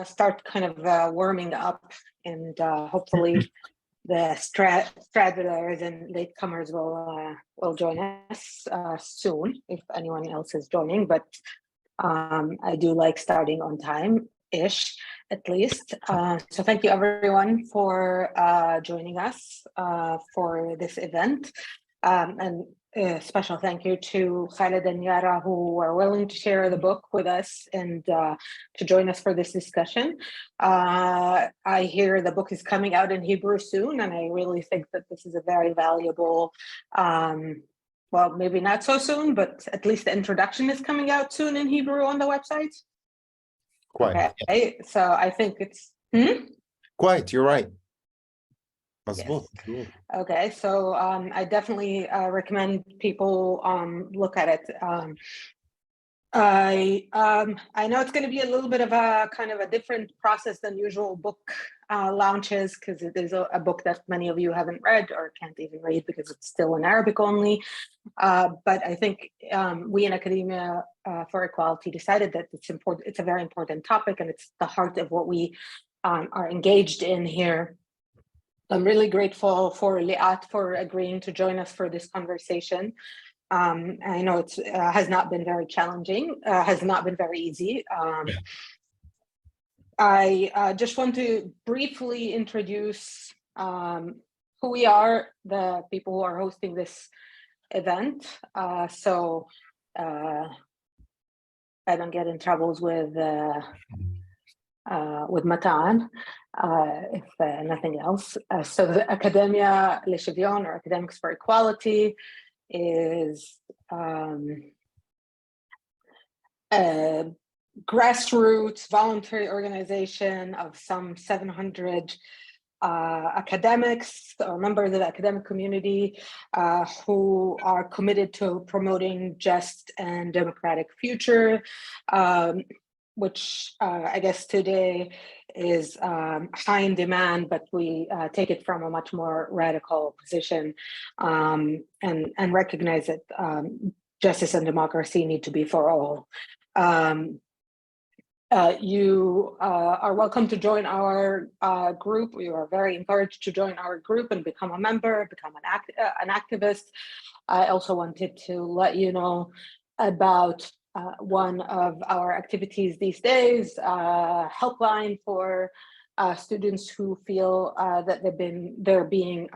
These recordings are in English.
start kind of warming up, and hopefully the stragglers and latecomers will join us soon, if anyone else is joining. But I do like starting on time-ish, at least. So thank you, everyone, for joining us for this event. And a special thank you to Kh'aeld and Yara, who were willing to share the book with us and to join us for this discussion. I hear the book is coming out in Hebrew soon, and I really think that this is a very valuable, well, maybe not so soon, but at least the introduction is coming out soon in Hebrew on the website. Quite. Okay, so I think it's... Quite, you're right. Yes. Okay, so I definitely recommend people look at it. I know it's going to be a little bit of a kind of a different process than usual book launches, because it is a book that many of you haven't read or can't even read because it's still in Arabic only. But I think we in Academia for Equality decided that it's important. It's a very important topic, and it's the heart of what we are engaged in here. I'm really grateful for Liat for agreeing to join us for this conversation. I know it has not been very challenging, has not been very easy. I just want to briefly introduce who we are, the people who are hosting this event. So I don't get in troubles with Matan, if nothing else. So the Academia לשוויון, or Academics for Equality, is a grassroots voluntary organization of some 700 academics or members of the academic community who are committed to promoting just and democratic future, which I guess today is high in demand, but we take it from a much more radical position and recognize that justice and democracy need to be for all. You are welcome to join our group. You are very encouraged to join our group and become a member, become an activist. I also wanted to let you know about one of our activities these days, helpline for students who feel that they're being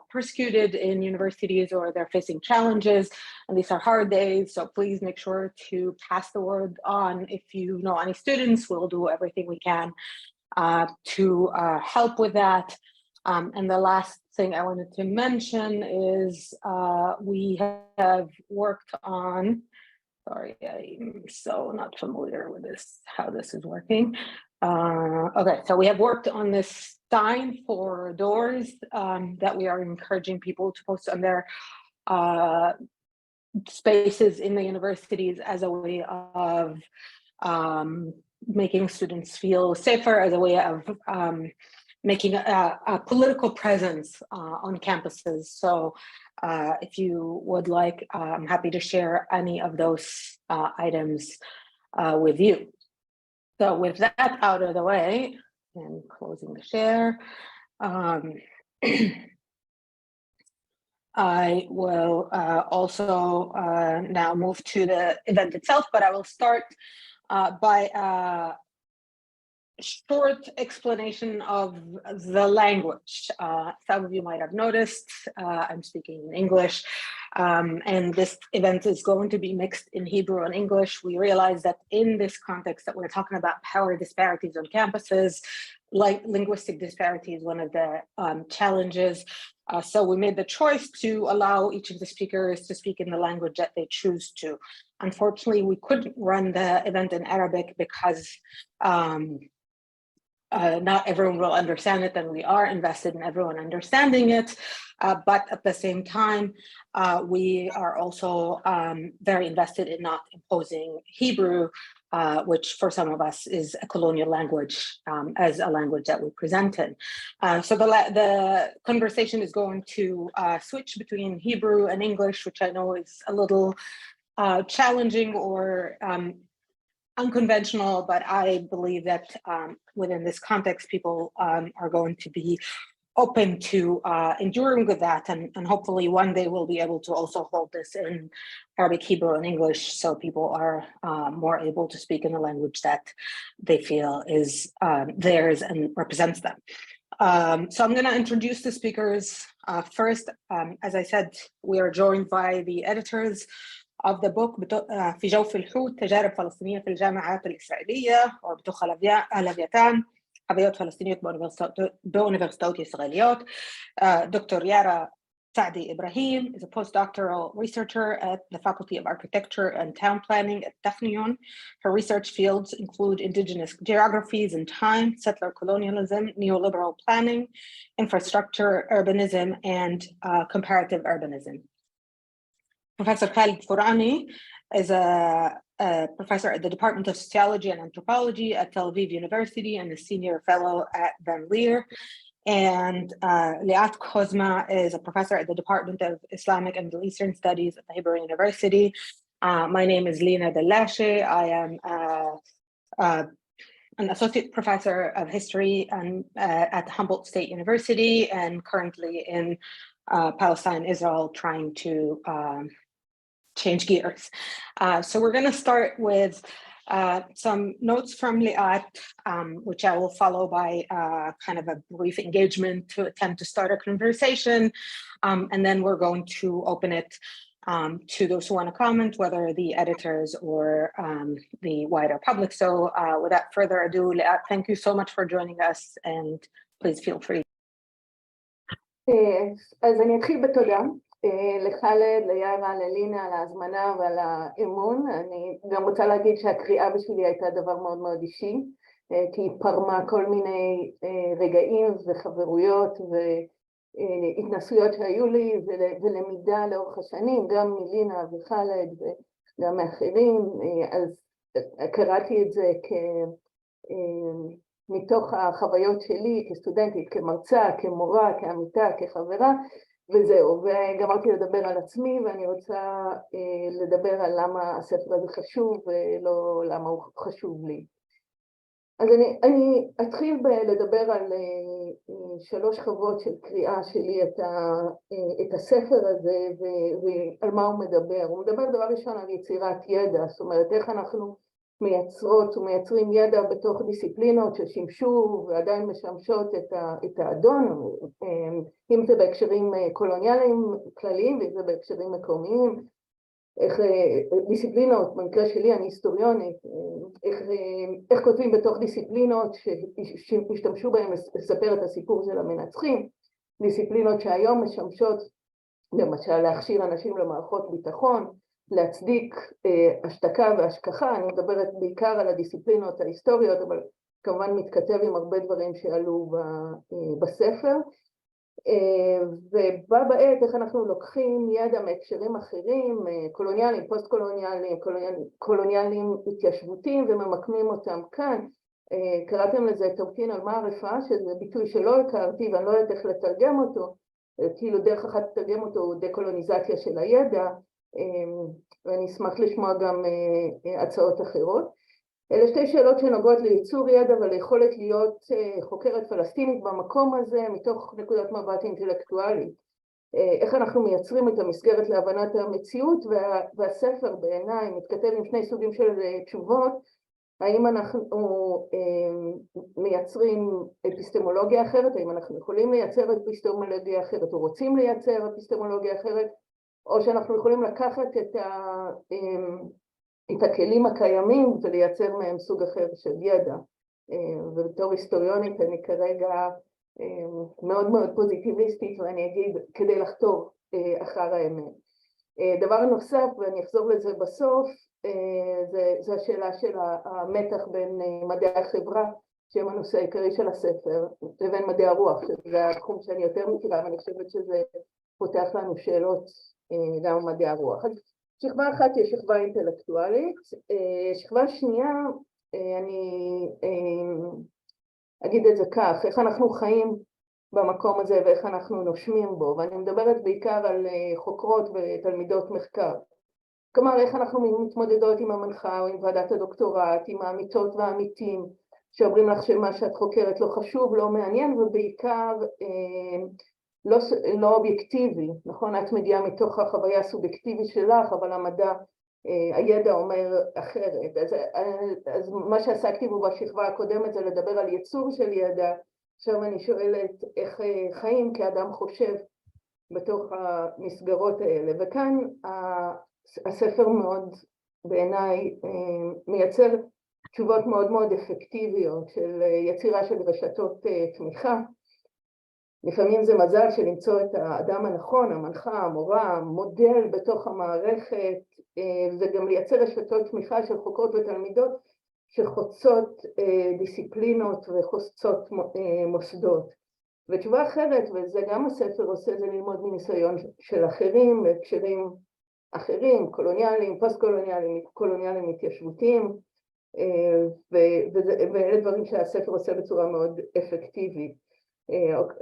persecuted in universities, or they're facing challenges, and these are hard days. So please make sure to pass the word on. If you know any students, we'll do everything we can to help with that. And the last thing I wanted to mention is we have worked on, sorry, I'm so not familiar with this, how this is working. Okay, so we have worked on this sign for doors that we are encouraging people to post on their spaces in the universities as a way of making students feel safer, as a way of making a political presence on campuses. So if you would like, I'm happy to share any of those items with you. So with that out of the way, and closing the share, I will also now move to the event itself, but I will start by a short explanation of the language. Some of you might have noticed I'm speaking in English, and this event is going to be mixed in Hebrew and English. We realize that in this context that we're talking about power disparities on campuses, like linguistic disparity is one of the challenges. So we made the choice to allow each of the speakers to speak in the language that they choose to. Unfortunately, we couldn't run the event in Arabic because not everyone will understand it, and we are invested in everyone understanding it. But at the same time, we are also very invested in not imposing Hebrew, which for some of us is a colonial language, as a language that we present in. So the conversation is going to switch between Hebrew and English, which I know is a little challenging or unconventional, but I believe that within this context, people are going to be open to enduring with that, and hopefully one day we'll be able to also hold this in Arabic, Hebrew, and English, so people are more able to speak in a language that they feel is theirs and represents them. So I'm going to introduce the speakers. First, as I said, we are joined by the editors of the book في جوف الحوت تجارب فلسطينية في الجامعات الإسرائيلية وبتوخ هلווייתן חוויות פלסטיניות באוניברסיטאות ישראליות. Dr. Yara Saadi-Abrahim is a postdoctoral researcher at the Faculty of Architecture and Town Planning at Technion. Her research fields include indigenous geographies and time, settler colonialism, neoliberal planning, infrastructure, urbanism, and comparative urbanism. Professor Kh'aeld is a professor at the Department of Sociology and Anthropology at Tel Aviv University and a senior fellow at Van Leer. And Liat Kozma is a professor at the Department of Islamic and Middle Eastern Studies at the Hebrew University. My name is Lina Delashe. I am an associate professor of history at Humboldt State University and currently in Palestine, Israel, trying to change gears. So we're going to start with some notes from Liat, which I will follow by kind of a brief engagement to attempt to start a conversation. And then we're going to open it to those who want to comment, whether the editors or the wider public. So without further ado, Liat, thank you so much for joining us, and please feel free. אז אני אתחיל בתודה. לח'אלד, ליארה, ללינה, על ההזמנה ועל האמון. אני גם רוצה להגיד שהקריאה בשבילי הייתה דבר מאוד מאוד אישי, כי היא פרמה כל מיני רגעים וחברויות והתנסויות שהיו לי ולמידה לאורך השנים, גם מלינה וח'אלד וגם מאחרים. אז קראתי את זה מתוך החוויות שלי כסטודנטית, כמרצה, כמורה, כעמיתה, כחברה, וזהו, וגמרתי לדבר על עצמי, ואני רוצה לדבר על למה הספר הזה חשוב ולא למה הוא חשוב לי. אז אני אתחיל לדבר על 3 חוות של קריאה שלי את הספר הזה ועל מה הוא מדבר. הוא מדבר דבר ראשון על יצירת ידע, זאת אומרת איך אנחנו מייצרות ומייצרים ידע בתוך דיסציפלינות ששימשו ועדיין משמשות את האדון, אם זה בהקשרים קולוניאליים כלליים ואם זה בהקשרים מקומיים, איך דיסציפלינות, במקרה שלי אני היסטוריונית, איך כותבים בתוך דיסציפלינות שהשתמשו בהם לספר את הסיפור של המנצחים, דיסציפלינות שהיום משמשות למשל להכשיר אנשים למערכות ביטחון, להצדיק השתקה והשכחה. אני מדברת בעיקר על הדיסציפלינות ההיסטוריות, אבל כמובן מתכתב עם הרבה דברים שעלו בספר. ובה בעת איך אנחנו לוקחים ידע מהקשרים אחרים, קולוניאליים, פוסט-קולוניאליים, קולוניאליים התיישבותיים, וממקמים אותם כאן. קראתם לזה תוקין על מערפה, שזה ביטוי שלא הכרתי ואני לא יודעת איך לתרגם אותו, כאילו דרך אחת לתרגם אותו הוא דקולוניזציה של הידע, ואני אשמח לשמוע גם הצעות אחרות. אלה 2 שאלות שנוגעות לייצור ידע וליכולת להיות חוקרת פלסטינית במקום הזה מתוך נקודת מבט אינטלקטואלית. איך אנחנו מייצרים את המסגרת להבנת המציאות, והספר בעיניי מתכתב עם 2 סוגים של תשובות. האם אנחנו מייצרים אפיסטמולוגיה אחרת, האם אנחנו יכולים לייצר אפיסטמולוגיה אחרת או רוצים לייצר אפיסטמולוגיה אחרת, או שאנחנו יכולים לקחת את הכלים הקיימים ולייצר מהם סוג אחר של ידע. ובתור היסטוריונית אני כרגע מאוד מאוד פוזיטיביסטית, ואני אגיד כדי לחתור אחר האמת. דבר נוסף, ואני אחזור לזה בסוף, זה השאלה של המתח בין מדעי החברה, שהם הנושא העיקרי של הספר, לבין מדעי הרוח, שזה התחום שאני יותר מכירה, ואני חושבת שזה פותח לנו שאלות גם במדעי הרוח. אז שכבה אחת היא שכבה אינטלקטואלית, שכבה שנייה, אני אגיד את זה כך, איך אנחנו חיים במקום הזה ואיך אנחנו נושמים בו, ואני מדברת בעיקר על חוקרות ותלמידות מחקר. כלומר, איך אנחנו מתמודדות עם המנחה או עם ועדת הדוקטורט, עם העמיתות והעמיתים, שאומרים לך שמה שאת חוקרת לא חשוב, לא מעניין, ובעיקר לא אובייקטיבי, נכון? את מגיעה מתוך החוויה הסובייקטיבית שלך, אבל המדע, הידע אומר אחרת. אז מה שעסקתי בו בשכבה הקודמת זה לדבר על ייצור של ידע. עכשיו אני שואלת איך חיים כאדם חושב בתוך המסגרות האלה. וכאן הספר מאוד בעיניי מייצר תשובות מאוד מאוד אפקטיביות של יצירה של רשתות תמיכה. לפעמים זה מזל של למצוא את האדם הנכון, המנחה, המורה, מודל בתוך המערכת, וגם לייצר רשתות תמיכה של חוקרות ותלמידות שחוצות דיסציפלינות וחוצות מוסדות. ותשובה אחרת, וזה גם הספר עושה, זה ללמוד מניסיון של אחרים, בהקשרים אחרים, קולוניאליים, פוסט-קולוניאליים, קולוניאליים התיישבותיים, ואלה דברים שהספר עושה בצורה מאוד אפקטיבית.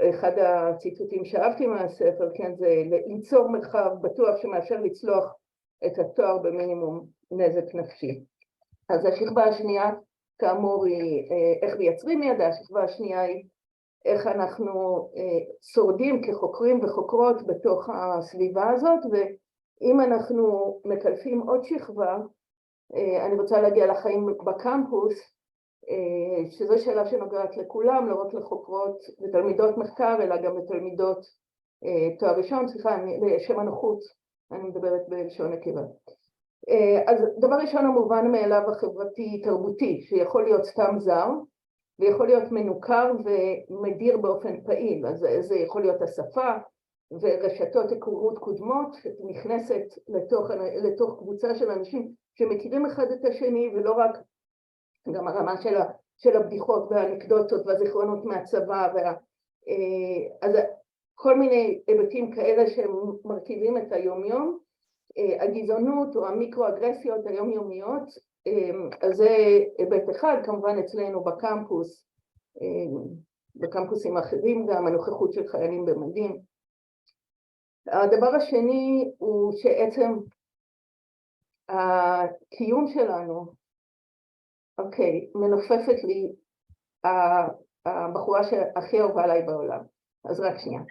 אחד הציטוטים שאהבתי מהספר, כן, זה ליצור מרחב בטוח שמאפשר לצלוח את התואר במינימום נזק נפשי. אז השכבה השנייה, כאמור, היא איך מייצרים ידע, השכבה השנייה היא איך אנחנו שורדים כחוקרים וחוקרות בתוך הסביבה הזאת, ואם אנחנו מקלפים עוד שכבה, אני רוצה להגיע לחיים בקמפוס, שזו שאלה שנוגעת לכולם, לא רק לחוקרות ותלמידות מחקר, אלא גם לתלמידות תואר ראשון, לשם הנוחות, אני מדברת בלשון נקבה. אז דבר ראשון המובן מאליו החברתי תרבותי, שיכול להיות סתם זר, ויכול להיות מנוכר ומדיר באופן פעיל, אז זה יכול להיות השפה ורשתות היכרות קודמות, שנכנסת לתוך קבוצה של אנשים שמכירים אחד את השני, ולא רק גם הרמה של הבדיחות והאנקדוטות והזיכרונות מהצבא, אז כל מיני היבטים כאלה שמרכיבים את היומיום, הגזענות או המיקרו-אגרסיות היומיומיות, אז זה היבט אחד, כמובן אצלנו בקמפוס, בקמפוסים אחרים גם, הנוכחות של חיילים במדים. הדבר השני הוא שעצם הקיום שלנו, אוקיי, מנופפת לי הבחורה שהכי אהובה עליי בעולם, אז רק שנייה.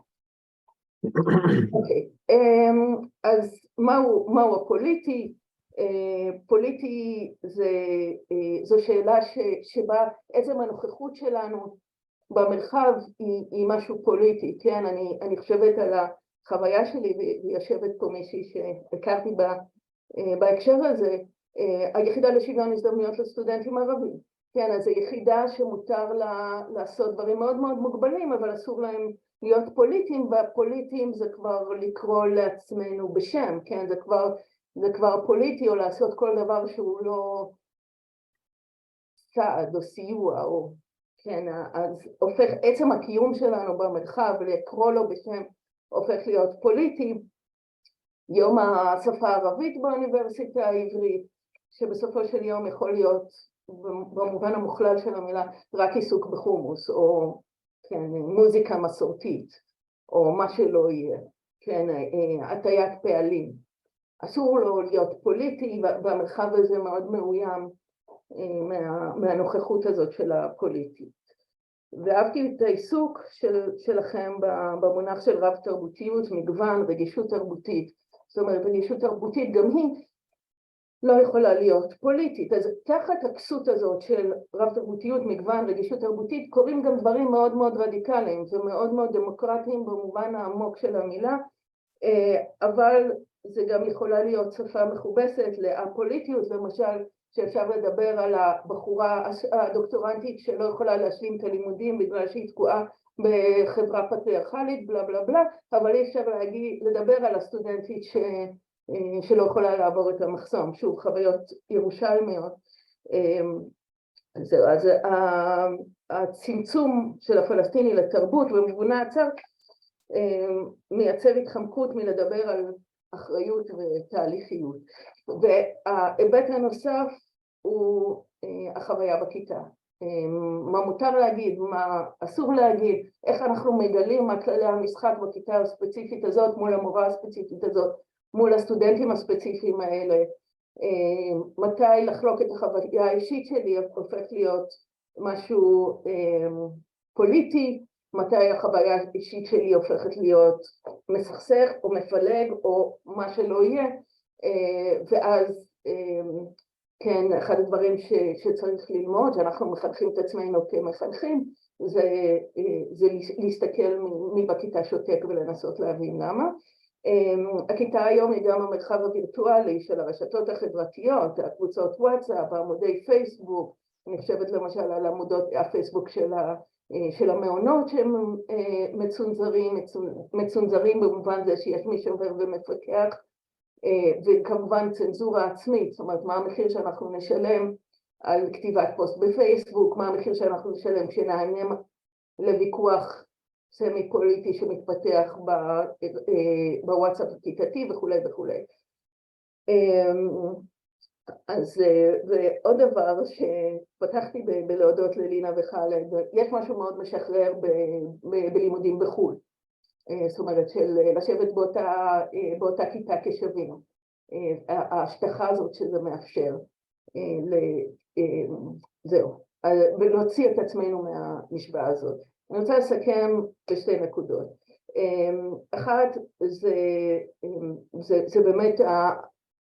אוקיי, אז מהו הפוליטי? פוליטי זו שאלה שבה עצם הנוכחות שלנו במרחב היא משהו פוליטי, כן? אני חושבת על החוויה שלי, ויושבת פה מישהי שהכרתי בהקשר הזה, היחידה לשוויון הזדמנויות לסטודנטים ערבים, כן? אז זו יחידה שמותר לה לעשות דברים מאוד מאוד מוגבלים, אבל אסור להם להיות פוליטיים, והפוליטיים זה כבר לקרוא לעצמנו בשם, כן? זה כבר פוליטי, או לעשות כל דבר שהוא לא סעד או סיוע, או כן, אז הופך עצם הקיום שלנו במרחב, לקרוא לו בשם, הופך להיות פוליטי. יום השפה הערבית באוניברסיטה העברית, שבסופו של יום יכול להיות, במובן המוכלל של המילה, רק עיסוק בחומוס, או כן, מוזיקה מסורתית, או מה שלא יהיה, כן, הטיית פעלים. אסור לו להיות פוליטי, והמרחב הזה מאוד מאוים מהנוכחות הזאת של הפוליטית. ואהבתי את העיסוק שלכם במונח של רב תרבותיות, מגוון, רגישות תרבותית. זאת אומרת, רגישות תרבותית גם היא לא יכולה להיות פוליטית. אז תחת הכסות הזאת של רב תרבותיות, מגוון, רגישות תרבותית, קורים גם דברים מאוד מאוד רדיקליים ומאוד מאוד דמוקרטיים במובן העמוק של המילה, אבל זה גם יכולה להיות שפה מכובסת לאפוליטיות, למשל שאפשר לדבר על הבחורה הדוקטורנטית שלא יכולה להשלים את הלימודים בגלל שהיא תקועה בחברה פטריארכלית, בלה בלה בלה, אבל אי אפשר לדבר על הסטודנטית שלא יכולה לעבור את המחסום, שוב, חוויות ירושלמיות. אז הצמצום של הפלסטיני לתרבות ומבונה הצר מייצר התחמקות מלדבר על אחריות ותהליכיות. וההיבט הנוסף הוא החוויה בכיתה. מה מותר להגיד, מה אסור להגיד, איך אנחנו מגלים מה כללי המשחק בכיתה הספציפית הזאת מול המורה הספציפית הזאת, מול הסטודנטים הספציפיים האלה, מתי לחלוק את החוויה האישית שלי הופך להיות משהו פוליטי, מתי החוויה האישית שלי הופכת להיות מסכסך או מפלג או מה שלא יהיה, ואז כן, אחד הדברים שצריך ללמוד, שאנחנו מחנכים את עצמנו כמחנכים, זה להסתכל מי בכיתה שותק ולנסות להבין למה. הכיתה היום היא גם המרחב הווירטואלי של הרשתות החברתיות, הקבוצות וואטסאפ, עמודי פייסבוק, אני חושבת למשל על עמודות הפייסבוק של המעונות שהם מצונזרים במובן זה שיש מי שעובר ומפקח, וכמובן צנזורה עצמית, זאת אומרת מה המחיר שאנחנו נשלם על כתיבת פוסט בפייסבוק, מה המחיר שאנחנו נשלם כשנענה לוויכוח סמי פוליטי שמתפתח בוואטסאפ הכיתתי וכו' וכו'. אז ועוד דבר שפתחתי בלהודות ללינה וח'אלד, יש משהו מאוד משחרר בלימודים בחו"ל, זאת אומרת של לשבת באותה כיתה כשווים, ההשטחה הזאת שזה מאפשר, זהו, ולהוציא את עצמנו מהמשוואה הזאת. אני רוצה לסכם בשתי נקודות. אחת, זה באמת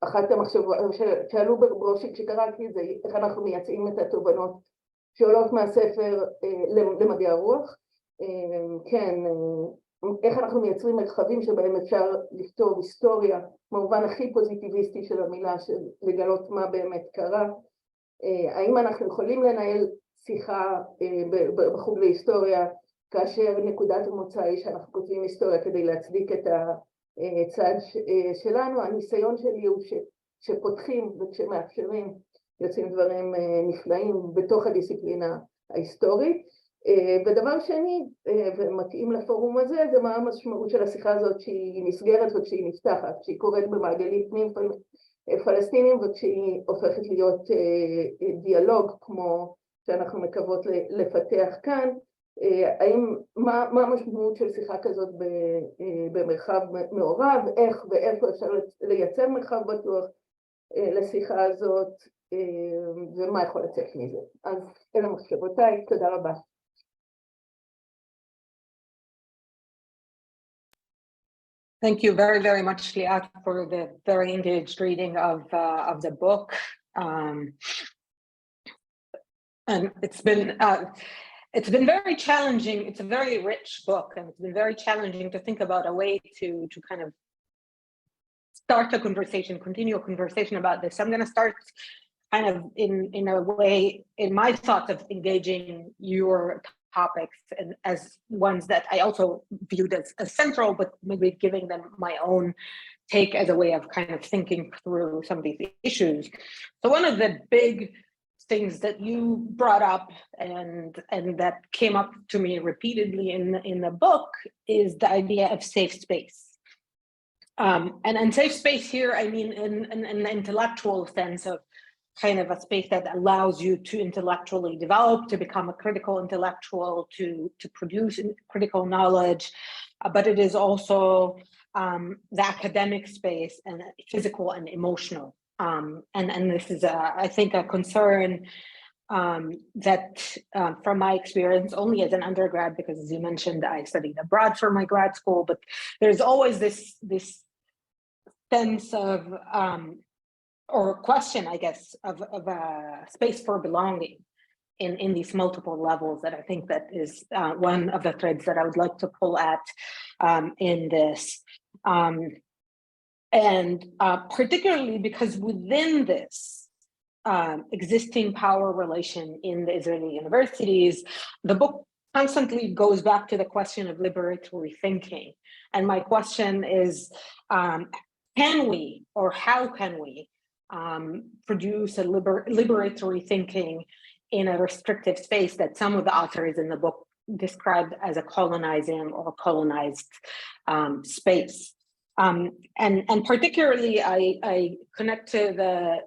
אחת המחשבות שעלו בראשי כשקראתי, זה איך אנחנו מייצאים את התובנות שעולות מהספר למדעי הרוח. כן, איך אנחנו מייצרים מרחבים שבהם אפשר לכתוב היסטוריה, במובן הכי פוזיטיביסטי של המילה, של לגלות מה באמת קרה. האם אנחנו יכולים לנהל שיחה בחוג להיסטוריה, כאשר נקודת המוצא היא שאנחנו כותבים היסטוריה כדי להצדיק את הצד שלנו. הניסיון שלי הוא שפותחים וכשמאפשרים יוצאים דברים נפלאים בתוך הדיסציפלינה ההיסטורית. ודבר שני, ומתאים לפורום הזה, זה מה המשמעות של השיחה הזאת שהיא נסגרת וכשהיא נפתחת, כשהיא קורית במעגלים פנים פלסטינים וכשהיא הופכת להיות דיאלוג כמו שאנחנו מקוות לפתח כאן. מה המשמעות של שיחה כזאת במרחב מעורב, איך ואיפה אפשר לייצר מרחב בטוח לשיחה הזאת ומה יכול לצאת מזה. אז אלה מחשבותיי, תודה רבה. Thank you very, very much, Liat, for the very engaged reading of the book. And it's been very challenging. It's a very rich book, and it's been very challenging to think about a way to kind of start a conversation, continue a conversation about this. I'm going to start kind of in a way, in my thoughts of engaging your topics and as ones that I also viewed as central, but maybe giving them my own take as a way of kind of thinking through some of these issues. So one of the big things that you brought up and that came up to me repeatedly in the book is the idea of safe space. And safe space here, I mean in an intellectual sense of kind of a space that allows you to intellectually develop, to become a critical intellectual, to produce critical knowledge, but it is also the academic space and physical and emotional. And this is, I think, a concern that from my experience, only as an undergrad, because as you mentioned, I studied abroad for my grad school, but there's always this sense of, or question, I guess, of a space for belonging in these multiple levels that I think that is one of the threads that I would like to pull at in this. And particularly because within this existing power relation in the Israeli universities, the book constantly goes back to the question of liberatory thinking. And my question is, can we, or how can we, produce a liberatory thinking in a restrictive space that some of the authors in the book described as a colonizing or colonized space. And particularly, I connect to the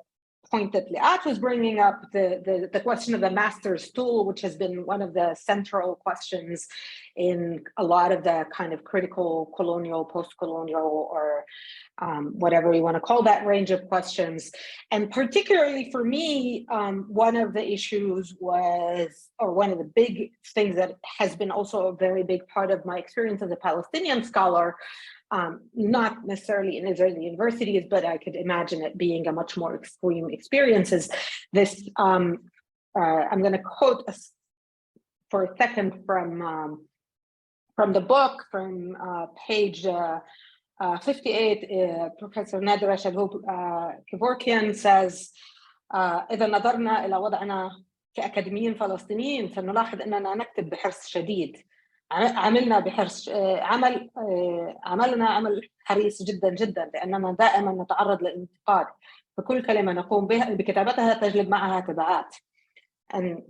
point that Liat was bringing up, the question of the master's tool, which has been one of the central questions in a lot of the kind of critical colonial, post-colonial, or whatever you want to call that range of questions. And particularly for me, one of the issues was, or one of the big things that has been also a very big part of my experience as a Palestinian scholar, not necessarily in Israeli universities, but I could imagine it being a much more extreme experience, is this, I'm going to quote for a second from the book, from page 58, Professor Nadra Kevorkian says, إذا نظرنا إلى وضعنا كأكاديميين فلسطينيين فنلاحظ أننا نكتب بحرص شديد. عملنا بحرص عملنا عمل حريص جدا جدا لأننا دائما نتعرض للانتقاد، فكل كلمة نقوم بكتابتها تجلب معها تبعات. And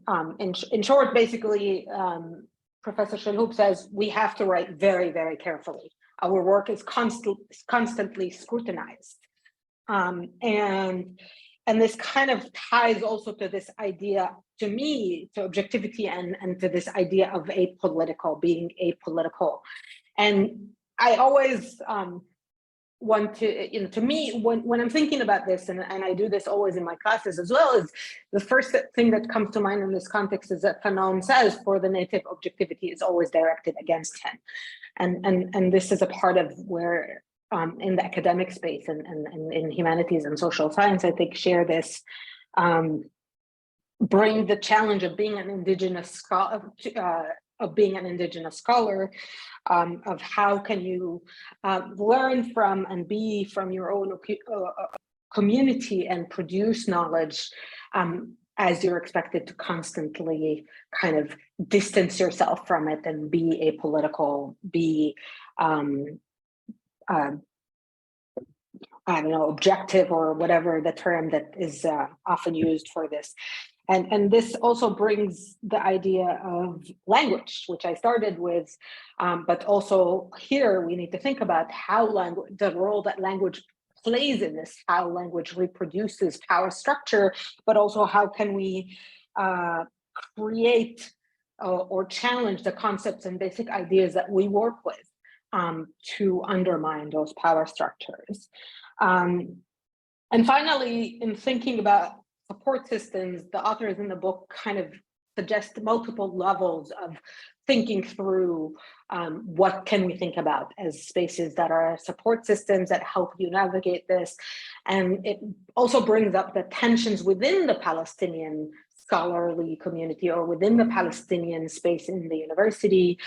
in short, basically, Professor Shalhoub says we have to write very, very carefully. Our work is constantly scrutinized. And this kind of ties also to this idea, to me, to objectivity and to this idea of apolitical, being apolitical. And I always want to, to me, when I'm thinking about this, and I do this always in my classes as well, is the first thing that comes to mind in this context is that Fanon says, for the native, objectivity is always directed against him. And this is a part of where, in the academic space and in humanities and social science, I think share this, bring the challenge of being an indigenous scholar, of how can you learn from and be from your own community and produce knowledge as you're expected to constantly kind of distance yourself from it and be apolitical, be I don't know, objective or whatever the term that is often used for this. And this also brings the idea of language, which I started with, but also here we need to think about how language, the role that language plays in this, how language reproduces power structure, but also how can we create or challenge the concepts and basic ideas that we work with to undermine those power structures. And finally, in thinking about support systems, the authors in the book kind of suggest multiple levels of thinking through what can we think about as spaces that are support systems that help you navigate this. And it also brings up the tensions within the Palestinian scholarly community or within the Palestinian space in the university,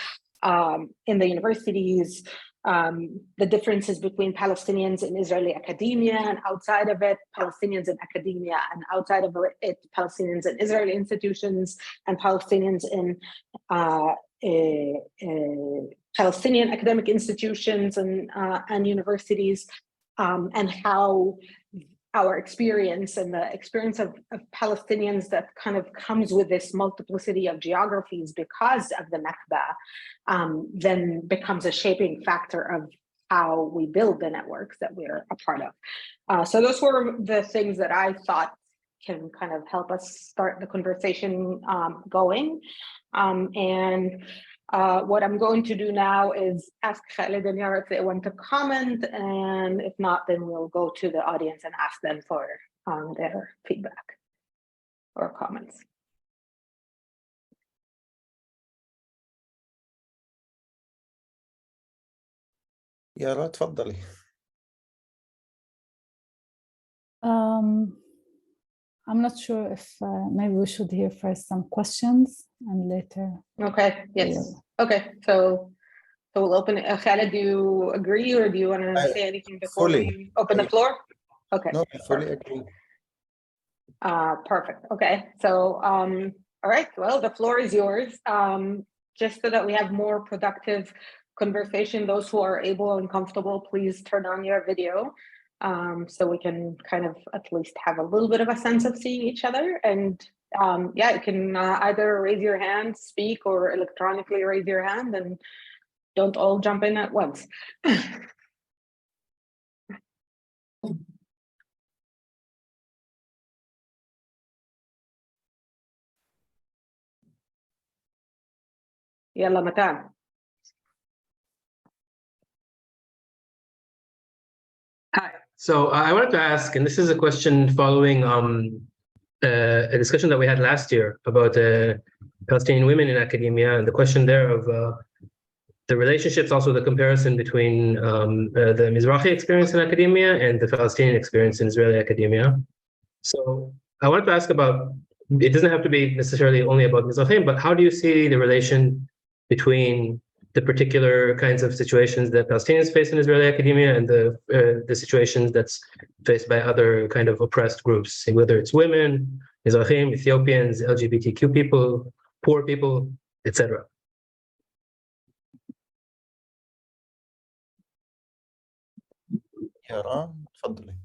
in the universities, the differences between Palestinians in Israeli academia and outside of it, Palestinians in academia and outside of it, Palestinians in Israeli institutions and Palestinians in Palestinian academic institutions and universities, and how our experience and the experience of Palestinians that kind of comes with this multiplicity of geographies because of the Nakba, then becomes a shaping factor of how we build the networks that we're a part of. So those were the things that I thought can kind of help us start the conversation going. What I'm going to do now is ask Khaled and Yara if they want to comment, and if not, then we'll go to the audience and ask them for their feedback or comments. يارا تفضلي. I'm not sure if maybe we should hear first some questions and later. Okay, yes. Okay, so we'll open it. Khaled, do you agree or do you want to say anything before we open the floor? Okay. No, I fully agree. Perfect. Okay, so all right, well, the floor is yours. Just so that we have more productive conversation, those who are able and comfortable, please turn on your video. So we can kind of at least have a little bit of a sense of seeing each other. And yeah, you can either raise your hand, speak, or electronically raise your hand, and don't all jump in at once. يلا متان. Hi. So I wanted to ask, and this is a question following a discussion that we had last year about Palestinian women in academia, and the question there of the relationships, also the comparison between the Mizrahi experience in academia and the Palestinian experience in Israeli academia. So I wanted to ask about, it doesn't have to be necessarily only about Mizrahim, but how do you see the relation between the particular kinds of situations that Palestinians face in Israeli academia and the situations that's faced by other kind of oppressed groups, whether it's women, Mizrahim, Ethiopians, LGBTQ people, poor people, etc. يارا تفضلي.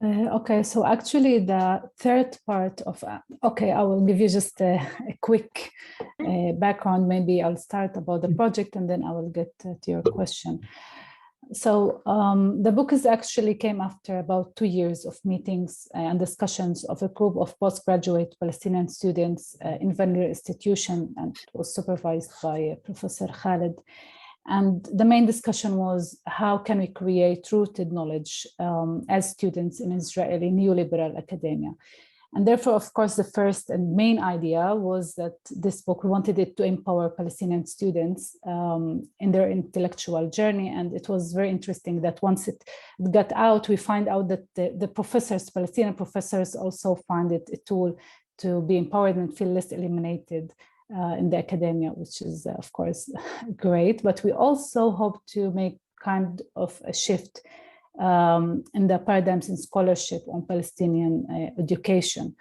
Okay, so actually the third part of, okay, I will give you just a quick background. Maybe I'll start about the project and then I will get to your question. So the book is actually came after about 2 years of meetings and discussions of a group of postgraduate Palestinian students in Vanir institution, and it was supervised by Professor Khaled. And the main discussion was how can we create rooted knowledge as students in Israeli neoliberal academia. And therefore, of course, the first and main idea was that this book, we wanted it to empower Palestinian students in their intellectual journey. And it was very interesting that once it got out, we find out that the professors, Palestinian professors, also find it a tool to be empowered and feel less eliminated in the academia, which is, of course, great. But we also hope to make kind of a shift in the paradigms in scholarship on Palestinian education.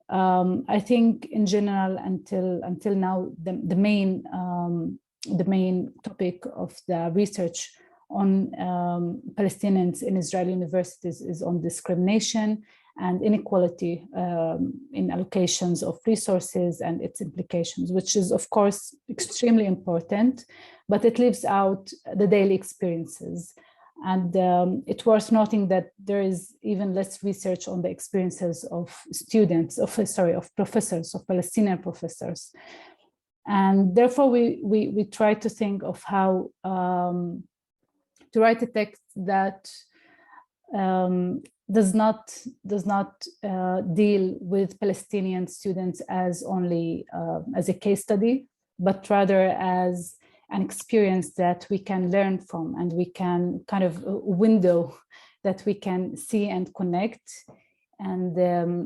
I think in general, until now, the main topic of the research on Palestinians in Israeli universities is on discrimination and inequality in allocations of resources and its implications, which is, of course, extremely important, but it leaves out the daily experiences. And it's worth noting that there is even less research on the experiences of students, of professors, of Palestinian professors. And therefore, we try to think of how to write a text that does not deal with Palestinian students as only as a case study, but rather as an experience that we can learn from, and we can kind of a window that we can see and connect. And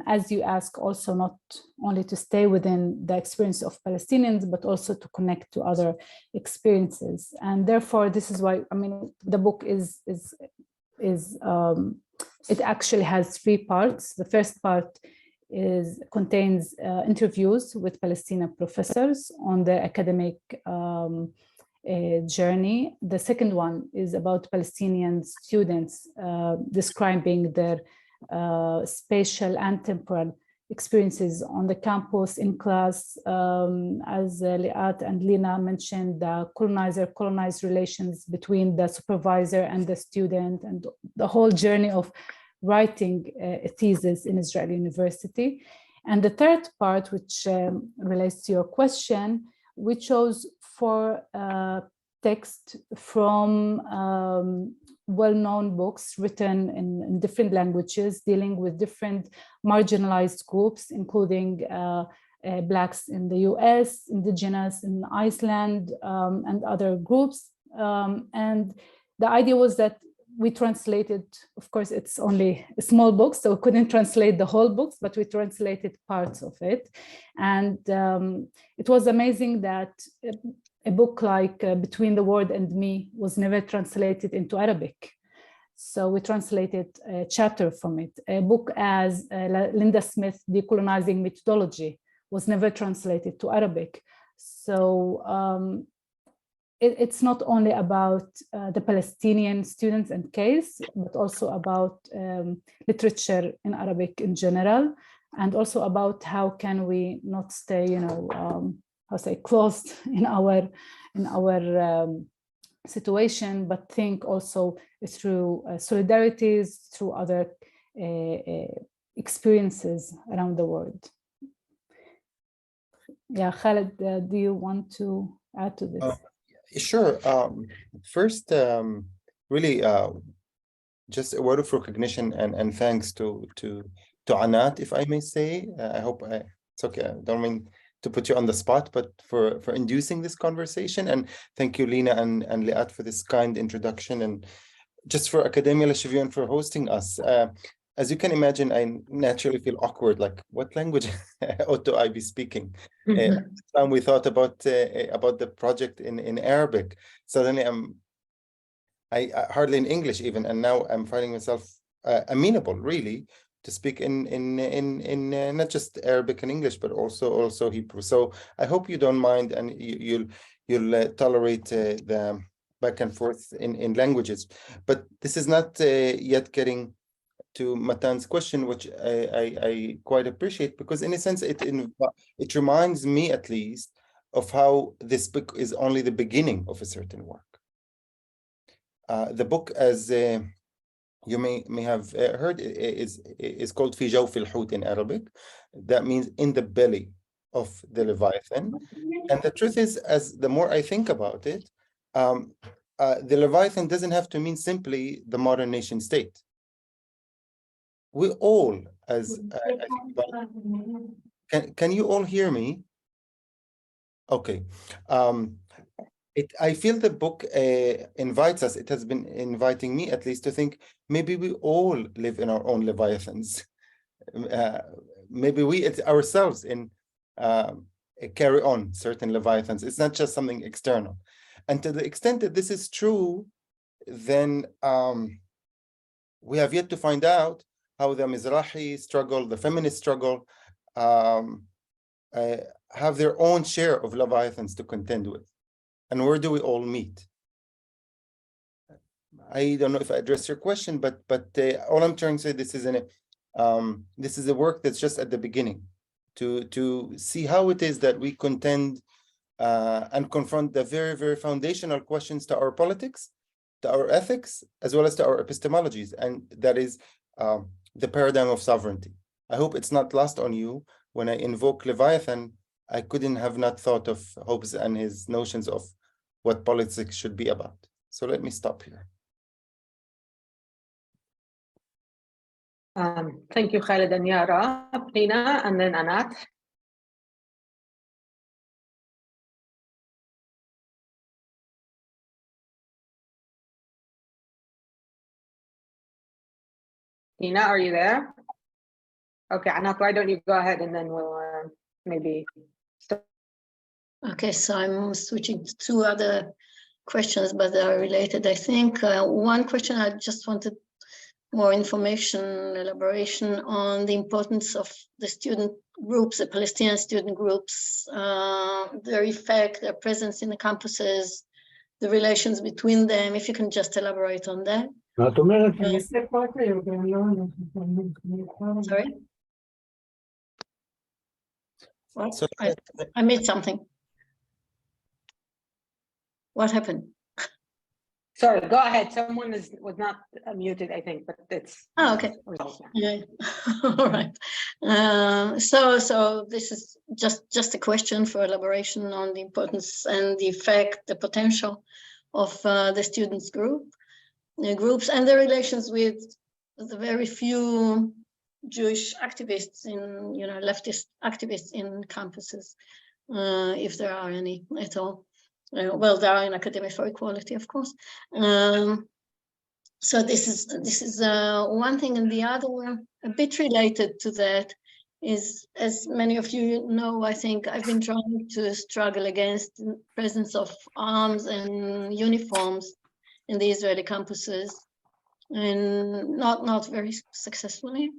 as you ask, also not only to stay within the experience of Palestinians, but also to connect to other experiences. And therefore, this is why, I mean, the book it actually has 3 parts. The first part contains interviews with Palestinian professors on their academic journey. The second one is about Palestinian students describing their spatial and temporal experiences on the campus, in class, as Liat and Lina mentioned, the colonizer-colonized relations between the supervisor and the student, and the whole journey of writing a thesis in Israeli university. And the third part, which relates to your question, we chose 4 texts from well-known books written in different languages, dealing with different marginalized groups, including Blacks in the US, Indigenous in Iceland, and other groups. And the idea was that we translated, of course, it's only a small book, so we couldn't translate the whole books, but we translated parts of it. And it was amazing that a book like Between the Word and Me was never translated into Arabic. So we translated a chapter from it. A book as Linda Smith, Decolonizing Methodology, was never translated to Arabic. So it's not only about the Palestinian students and case, but also about literature in Arabic in general, and also about how can we not stay, closed in our situation, but think also through solidarities, through other experiences around the world. Yeah, Khaled, do you want to add to this? Sure. First, really, just a word of recognition and thanks to Anat, if I may say. I hope it's okay. I don't mean to put you on the spot, but for inducing this conversation, and thank you, Lina and Liat, for this kind introduction, and just for Academia Leshevion for hosting us. As you can imagine, I naturally feel awkward. Like, what language ought I be speaking? Time we thought about the project in Arabic. Suddenly, I hardly in English even, and now I'm finding myself amenable, really, to speak in not just Arabic and English, but also Hebrew. So I hope you don't mind, and you'll tolerate the back and forth in languages. But this is not yet getting to Matan's question, which I quite appreciate, because in a sense it reminds me at least of how this book is only the beginning of a certain work. The book, as you may have heard, is called في جوف الحوت in Arabic. That means in the belly of the Leviathan. And the truth is, as the more I think about it, the Leviathan doesn't have to mean simply the modern nation state. We all, as I think about, can you all hear me? Okay. I feel the book invites us, it has been inviting me at least to think maybe we all live in our own Leviathans. Maybe we ourselves carry on certain Leviathans. It's not just something external. And to the extent that this is true, then we have yet to find out how the Mizrahi struggle, the feminist struggle, have their own share of Leviathans to contend with. And where do we all meet? I don't know if I addressed your question, but all I'm trying to say, this is a work that's just at the beginning, to see how it is that we contend and confront the very, very foundational questions to our politics, to our ethics, as well as to our epistemologies, and that is the paradigm of sovereignty. I hope it's not lost on you when I invoke Leviathan. I couldn't have not thought of Hobbes and his notions of what politics should be about. So let me stop here. Thank you, Khaled and Yara. Nina, and then Anat. Nina, are you there? Okay, Anat, why don't you go ahead and then we'll maybe start. Okay, so I'm switching to two other questions, but they are related. I think one question, I just wanted more information, elaboration on the importance of the student groups, the Palestinian student groups, their effect, their presence in the campuses, the relations between them, if you can just elaborate on that. Sorry? What? So I missed something. What happened? Sorry, go ahead. Someone was not muted, I think, but it's. Oh, okay. Yeah. All right. So this is just a question for elaboration on the importance and the effect, the potential of the students groups and the relations with the very few Jewish activists leftist activists in campuses, if there are any at all. Well, there are in Academy for Equality, of course. So this is one thing, and the other, a bit related to that, is, as many of you know, I think I've been trying to struggle against the presence of arms and uniforms in the Israeli campuses, and not very successfully,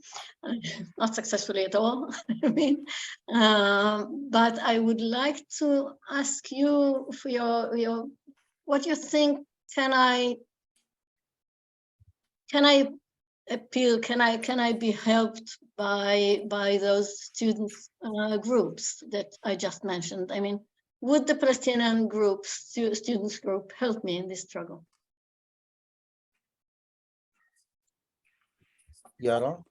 not successfully at all, I mean. But I would like to ask you for your what you think. Can I appeal? Can I be helped by those students groups that I just mentioned? I mean, would the Palestinian students group help me in this struggle? Yara?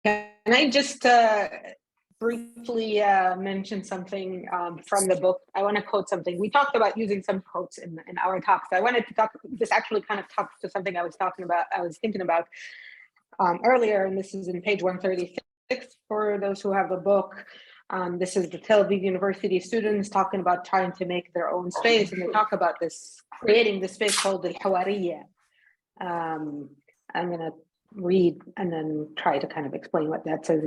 Can I just briefly mention something from the book. I want to quote something. We talked about using some quotes in our talks. I wanted to talk, this actually kind of talks to something I was thinking about earlier, and this is in page 136 for those who have the book. This is the Tel Aviv University students talking about trying to make their own space, and they talk about this, creating this space called the Hawariya. I'm going to read and then try to kind of explain what that says.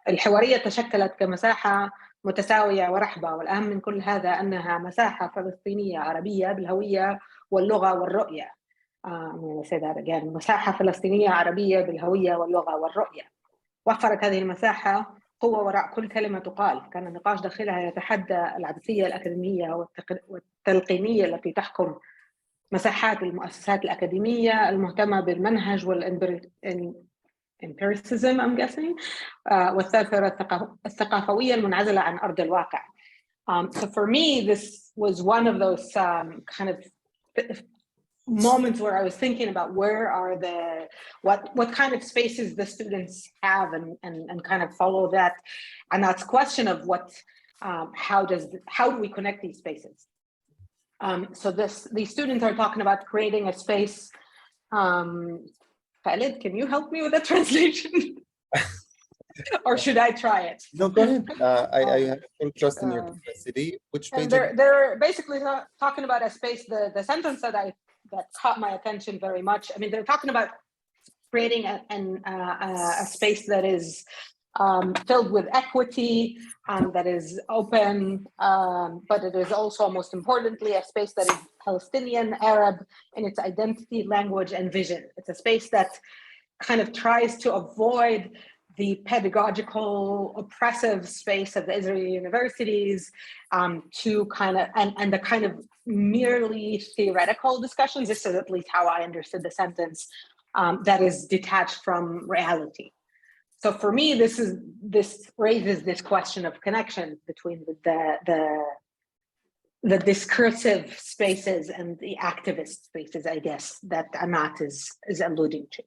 الحوارية تشكلت كمساحة متساوية ورحبة، والأهم من كل هذا أنها مساحة فلسطينية عربية بالهوية واللغة والرؤية. I'm going to say that again. مساحة فلسطينية عربية بالهوية واللغة والرؤية. وفرت هذه المساحة قوة وراء كل كلمة تقال. كان النقاش داخلها يتحدى العبثية الأكاديمية والتلقينية التي تحكم مساحات المؤسسات الأكاديمية المهتمة بالمنهج والإمبيريسيزم I'm guessing والثورة الثقافوية المنعزلة عن أرض الواقع. So for me, this was one of those kind of moments where I was thinking about where are what kind of spaces the students have and kind of follow that. And that's question of how do we connect these spaces? So these students are talking about creating a space. Khalid, can you help me with the translation? Or should I try it? No, go ahead. I have interest in your capacity. Which page? They're basically talking about a space. The sentence that caught my attention very much. I mean, they're talking about creating a space that is filled with equity, that is open, but it is also, most importantly, a space that is Palestinian, Arab in its identity, language, and vision. It's a space that kind of tries to avoid the pedagogical, oppressive space of the Israeli universities to kind of, and the kind of merely theoretical discussions. This is at least how I understood the sentence, that is detached from reality. So for me, this raises this question of connection between the discursive spaces and the activist spaces, I guess, that Anat is alluding to.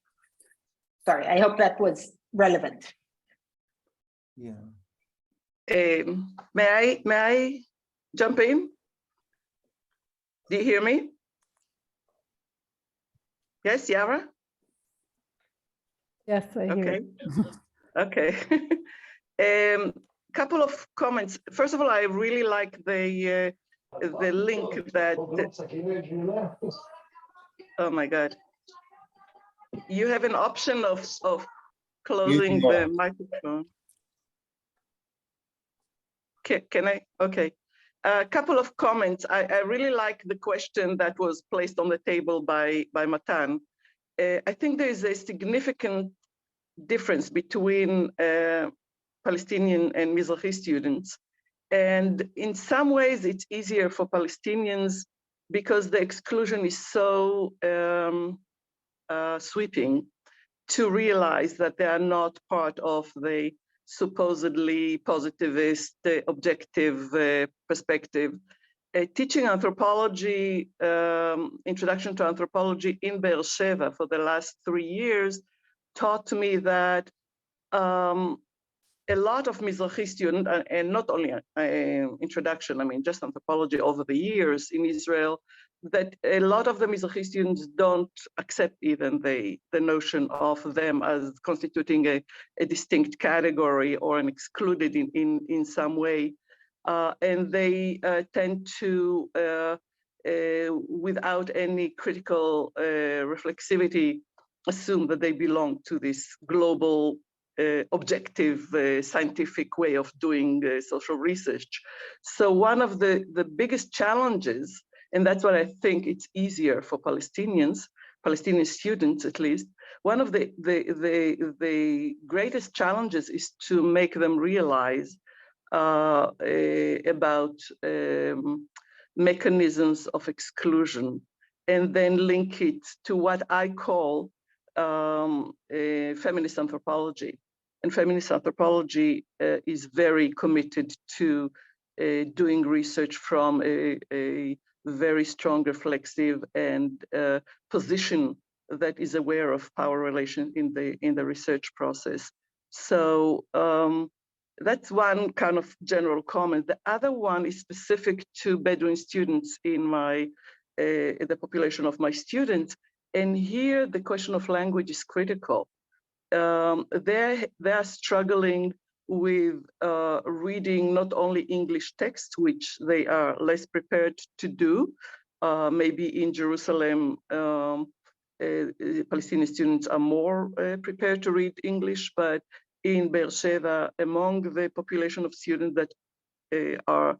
Sorry, I hope that was relevant. Yeah. May I jump in? Do you hear me? Yes, Yara? Yes, I hear you. Okay. Couple of comments. First of all, I really like the link that. Oh my God! You have an option of closing the microphone. Can I? Okay. A couple of comments. I really like the question that was placed on the table by Matan. I think there is a significant difference between Palestinian and Mizrahi students. And in some ways, it's easier for Palestinians because the exclusion is so sweeping to realize that they are not part of the supposedly positivist, objective perspective. Teaching anthropology, introduction to anthropology in Be'er Sheva for the last 3 years taught me that a lot of Mizrahi students, and not only introduction, I mean, just anthropology over the years in Israel, that a lot of the Mizrahi students don't accept even the notion of them as constituting a distinct category or an excluded in some way. And they tend to, without any critical reflexivity, assume that they belong to this global objective scientific way of doing social research. So one of the biggest challenges, and that's what I think it's easier for Palestinian students at least, one of the greatest challenges is to make them realize about mechanisms of exclusion and then link it to what I call feminist anthropology. And feminist anthropology is very committed to doing research from a very strong, reflexive, and position that is aware of power relation in the research process. So that's one kind of general comment. The other one is specific to Bedouin students in the population of my students. And here the question of language is critical. They are struggling with reading not only English text, which they are less prepared to do. Maybe in Jerusalem, Palestinian students are more prepared to read English, but in Beersheba, among the population of students that are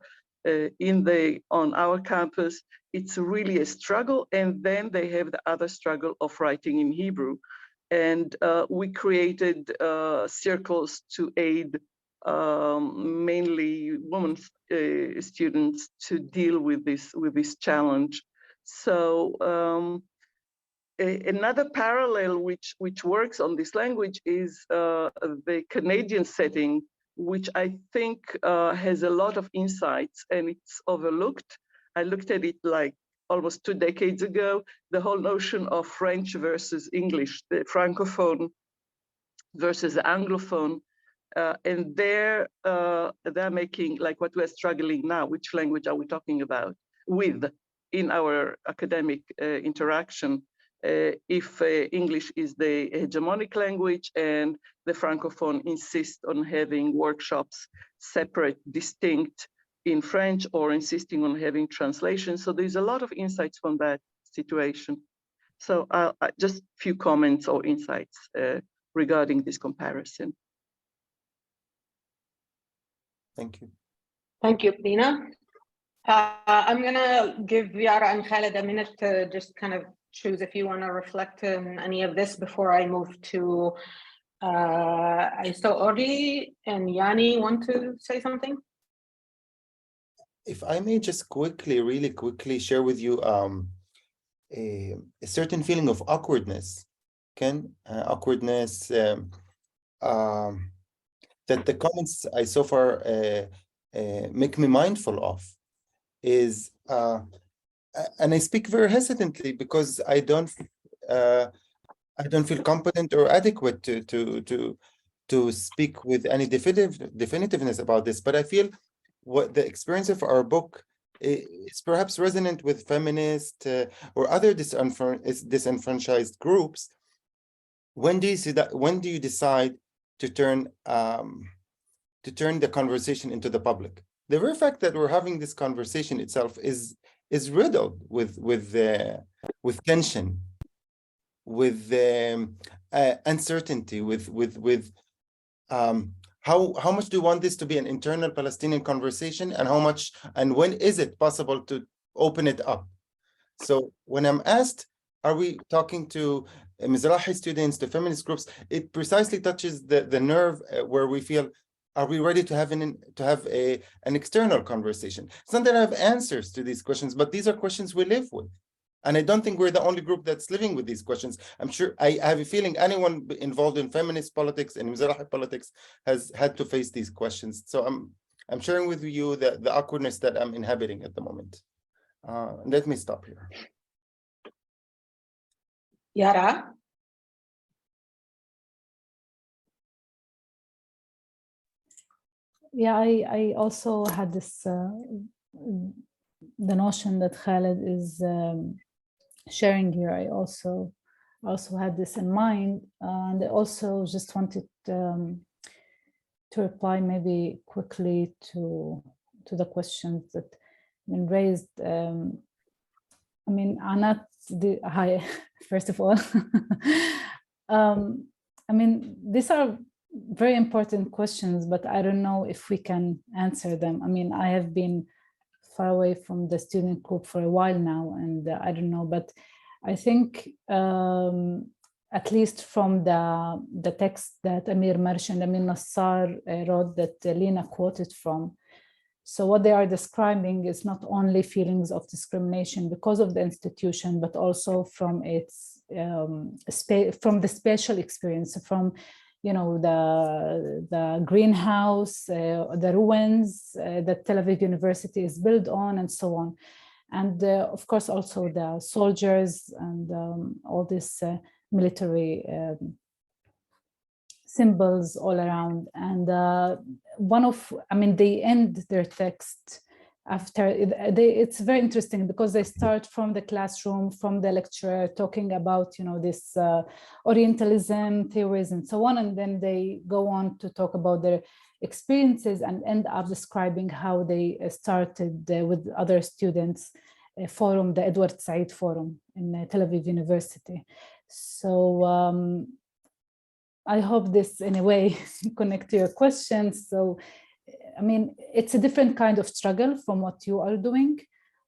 on our campus, it's really a struggle. And then they have the other struggle of writing in Hebrew. And we created circles to aid mainly women students to deal with this challenge. So another parallel which works on this language is the Canadian setting, which I think has a lot of insights and it's overlooked. I looked at it like almost 2 decades ago, the whole notion of French versus English, the Francophone versus the Anglophone. And they're making like what we're struggling now, which language are we talking about with in our academic interaction? If English is the hegemonic language and the Francophone insist on having workshops separate, distinct in French or insisting on having translation. So there's a lot of insights from that situation. So just a few comments or insights regarding this comparison. Thank you. Thank you, Pina. I'm gonna give Yara and Khaled a minute to just kind of choose if you want to reflect on any of this before I move to, I saw Ori and Yanni want to say something? If I may just really quickly share with you a certain feeling of awkwardness, awkwardness that the comments I so far make me mindful of is, and I speak very hesitantly because I don't feel competent or adequate to speak with any definitiveness about this, but I feel what the experience of our book is perhaps resonant with feminist or other disenfranchised groups. When do you see that? When do you decide to turn the conversation into the public? The very fact that we're having this conversation itself is riddled with tension, with uncertainty, with how much do you want this to be an internal Palestinian conversation, and when is it possible to open it up? So when I'm asked, are we talking to Mizrahi students, to feminist groups, it precisely touches the nerve where we feel, are we ready to have an external conversation? It's not that I have answers to these questions, but these are questions we live with. And I don't think we're the only group that's living with these questions. I'm sure, I have a feeling anyone involved in feminist politics and Mizrahi politics has had to face these questions. So I'm sharing with you the awkwardness that I'm inhabiting at the moment. Let me stop here. Yara? Yeah, I also had this, the notion that Khaled is sharing here. I also had this in mind, and I also just wanted to reply maybe quickly to the questions that have been raised. I mean, Anat, hi, first of all. I mean, these are very important questions, but I don't know if we can answer them. I mean, I have been far away from the student group for a while now, and I don't know, but I think at least from the text that Amir Marsh and Amir Nassar wrote that Lina quoted from, so what they are describing is not only feelings of discrimination because of the institution, but also from its from the spatial experience, from the greenhouse, the ruins that Tel Aviv University is built on, and so on. And of course, also the soldiers and all this military symbols all around. And they end their text after, it's very interesting because they start from the classroom, from the lecturer, talking about, this Orientalism theories and so on. And then they go on to talk about their experiences and end up describing how they started with other students forum, the Edward Said Forum in Tel Aviv University. So I hope this in a way connect to your questions. So, it's a different kind of struggle from what you are doing,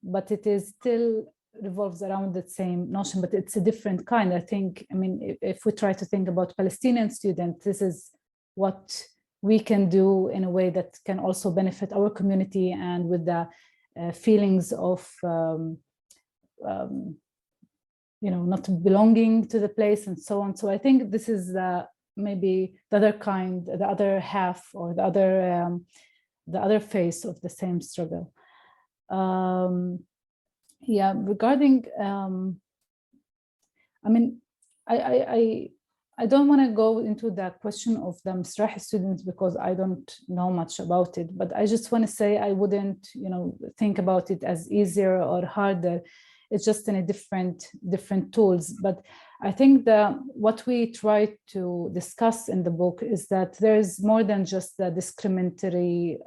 but it is still revolves around the same notion, but it's a different kind. I think, if we try to think about Palestinian students, this is what we can do in a way that can also benefit our community and with the feelings of, not belonging to the place and so on. So I think this is maybe the other kind, the other half, or the other face of the same struggle. Regarding, I don't want to go into the question of the Mizrahi students because I don't know much about it, but I just want to say I wouldn't, think about it as easier or harder. It's just in a different tools. But I think that what we try to discuss in the book is that there is more than just the discriminatory,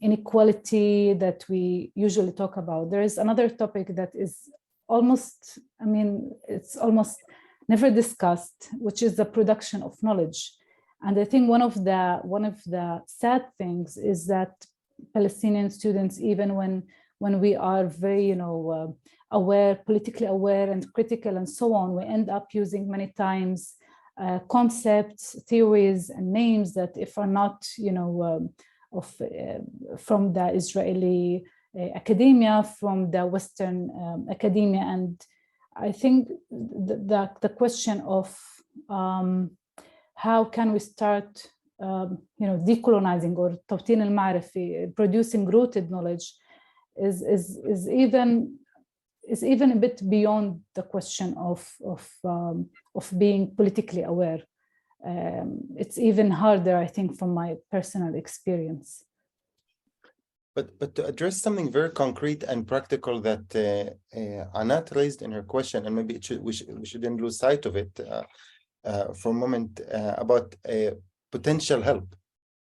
inequality that we usually talk about. There is another topic that is almost, it's almost never discussed, which is the production of knowledge. And I think one of the sad things is that Palestinian students, even when we are very, aware, politically aware and critical and so on, we end up using many times concepts, theories, and names that if are not, from the Israeli academia, from the Western academia. And I think the question of how can we start, decolonizing or tawtin al-ma'rifi, producing rooted knowledge, is even a bit beyond the question of being politically aware. It's even harder, I think, from my personal experience. But to address something very concrete and practical that Anat raised in her question, and maybe we shouldn't lose sight of it for a moment, about potential help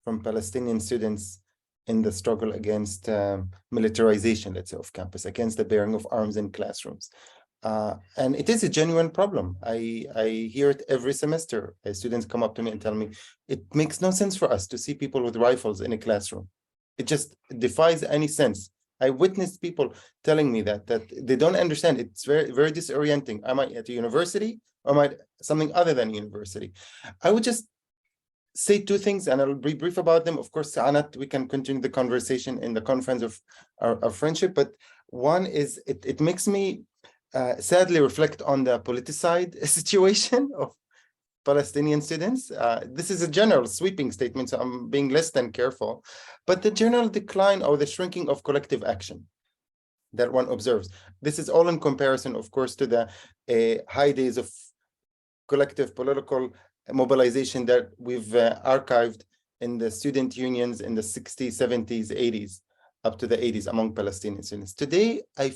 from Palestinian students in the struggle against militarization, let's say, of campus, against the bearing of arms in classrooms. And it is a genuine problem. I hear it every semester. Students come up to me and tell me, it makes no sense for us to see people with rifles in a classroom. It just defies any sense. I witnessed people telling me that they don't understand. It's very, very disorienting. Am I at a university or am I something other than university? I would just say two things and I'll be brief about them. Of course, Anat, we can continue the conversation in the conference of our friendship. But one is it makes me sadly reflect on the politicized situation of Palestinian students. This is a general sweeping statement, so I'm being less than careful. But the general decline or the shrinking of collective action that one observes. This is all in comparison, of course, to the high days of collective political mobilization that we've archived in the student unions in the 60s, 70s, 80s, up to the 80s among Palestinian students. Today, I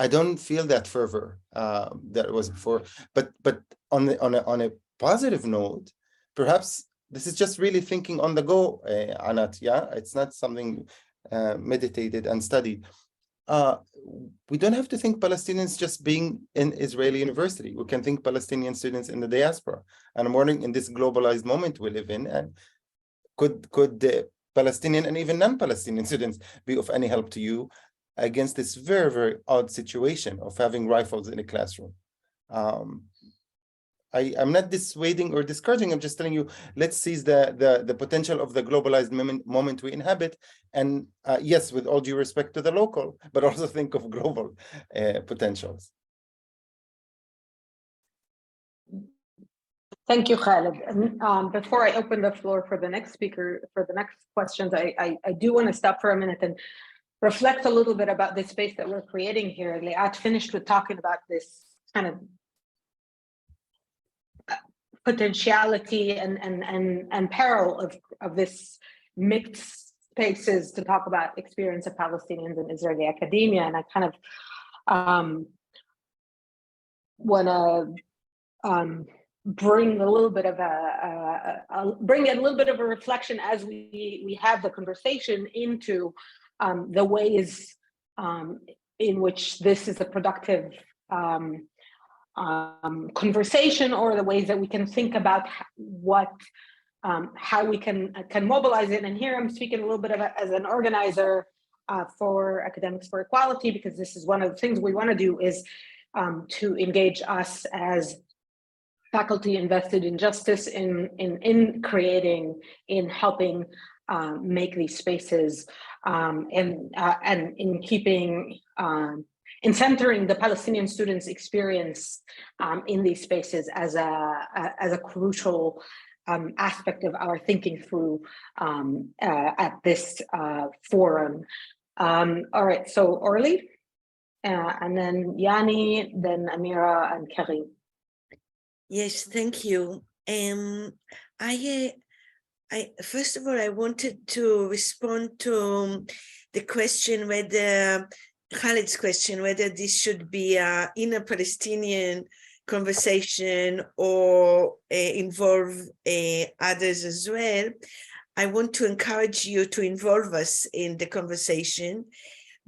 don't feel that fervor that it was before. But on a positive note, perhaps this is just really thinking on the go, Anat. Yeah, it's not something meditated and studied. We don't have to think Palestinians just being in Israeli university. We can think Palestinian students in the diaspora. And I'm wondering, in this globalized moment we live in, and could the Palestinian and even non-Palestinian students be of any help to you against this very, very odd situation of having rifles in a classroom? I'm not dissuading or discouraging. I'm just telling you, let's seize the potential of the globalized moment we inhabit. And yes, with all due respect to the local, but also think of global potentials. Thank you, Khaled. Before I open the floor for the next speaker, for the next questions, I do want to stop for a minute and reflect a little bit about the space that we're creating here. Liat finished with talking about this kind of potentiality and peril of this mixed spaces to talk about experience of Palestinians in Israeli academia. And I kind of want to bring a little bit of a reflection as we have the conversation into the ways in which this is a productive conversation, or the ways that we can think about how we can mobilize it. And here I'm speaking a little bit as an organizer for Academics for Equality, because this is one of the things we want to do, is to engage us as faculty invested in justice in creating, in helping make these spaces, and in keeping, in centering the Palestinian students' experience in these spaces as a crucial aspect of our thinking through at this forum. All right, so Orly, and then Yanni, then Amira and Karim. Yes, thank you. I first of all, I wanted to respond to the question whether Khaled's question, whether this should be a inner Palestinian conversation or involve others as well. I want to encourage you to involve us in the conversation,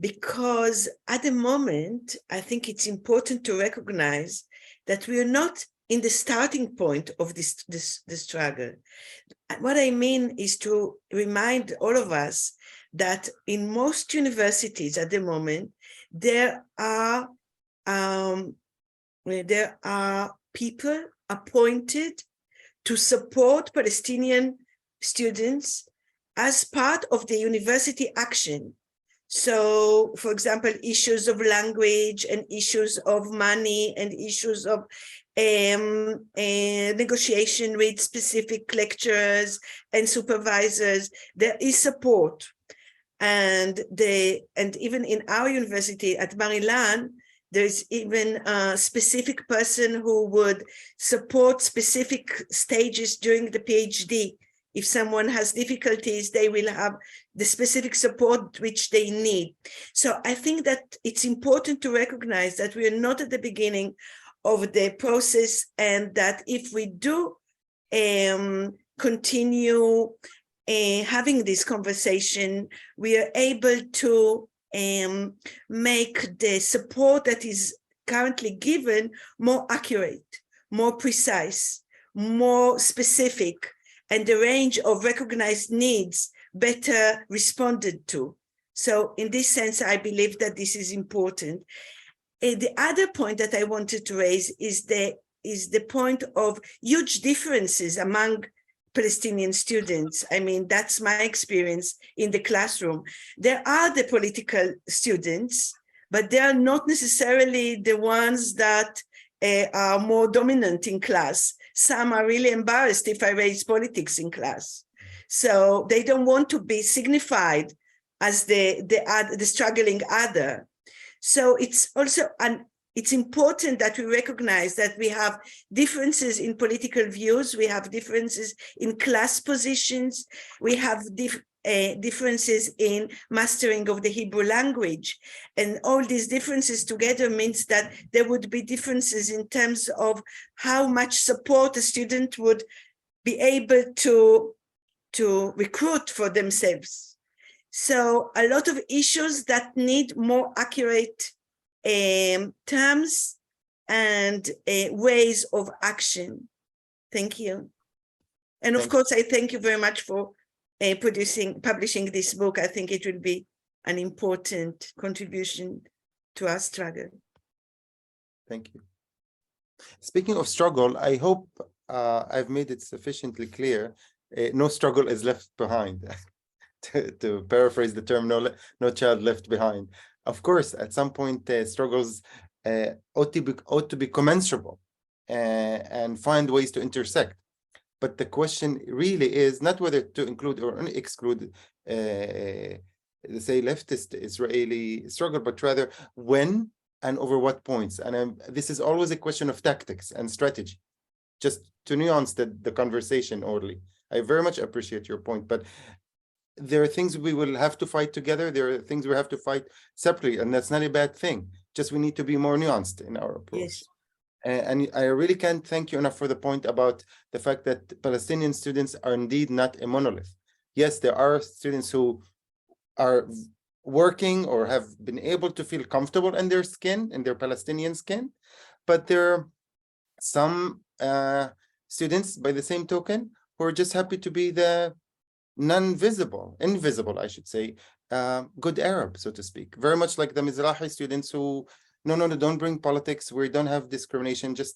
because at the moment, I think it's important to recognize that we are not in the starting point of this struggle. What I mean is to remind all of us that in most universities at the moment, there are people appointed to support Palestinian students as part of the university action. So, for example, issues of language and issues of money and issues of negotiation with specific lecturers and supervisors, there is support. And even in our university at Bar-Ilan, there's even a specific person who would support specific stages during the PhD. If someone has difficulties, they will have the specific support which they need. So I think that it's important to recognize that we are not at the beginning of the process, and that if we do continue having this conversation, we are able to make the support that is currently given more accurate, more precise, more specific, and the range of recognized needs better responded to. So in this sense, I believe that this is important. The other point that I wanted to raise is the point of huge differences among Palestinian students. I mean, that's my experience in the classroom. There are the political students, but they are not necessarily the ones that are more dominant in class. Some are really embarrassed if I raise politics in class. So they don't want to be signified as the struggling other. So it's also it's important that we recognize that we have differences in political views, we have differences in class positions, we have differences in mastering of the Hebrew language. And all these differences together means that there would be differences in terms of how much support a student would be able to recruit for themselves. So a lot of issues that need more accurate terms and ways of action. Thank you. And of course, I thank you very much for publishing this book. I think it will be an important contribution to our struggle. Thank you. Speaking of struggle, I hope I've made it sufficiently clear. No struggle is left behind. to paraphrase the term, no child left behind. Of course, at some point, struggles ought to be commensurable and find ways to intersect. But the question really is not whether to include or exclude, say, leftist Israeli struggle, but rather when and over what points. And this is always a question of tactics and strategy. just to nuance the conversation, Orly. I very much appreciate your point, but there are things we will have to fight together. There are things we have to fight separately, and that's not a bad thing. Just we need to be more nuanced in our approach. Yes. And I really can't thank you enough for the point about the fact that Palestinian students are indeed not a monolith. Yes, there are students who are working or have been able to feel comfortable in their skin, in their Palestinian skin, but there are some students, by the same token, who are just happy to be the invisible, I should say, good Arab, so to speak. Very much like the Mizrahi students who, no, don't bring politics. We don't have discrimination, just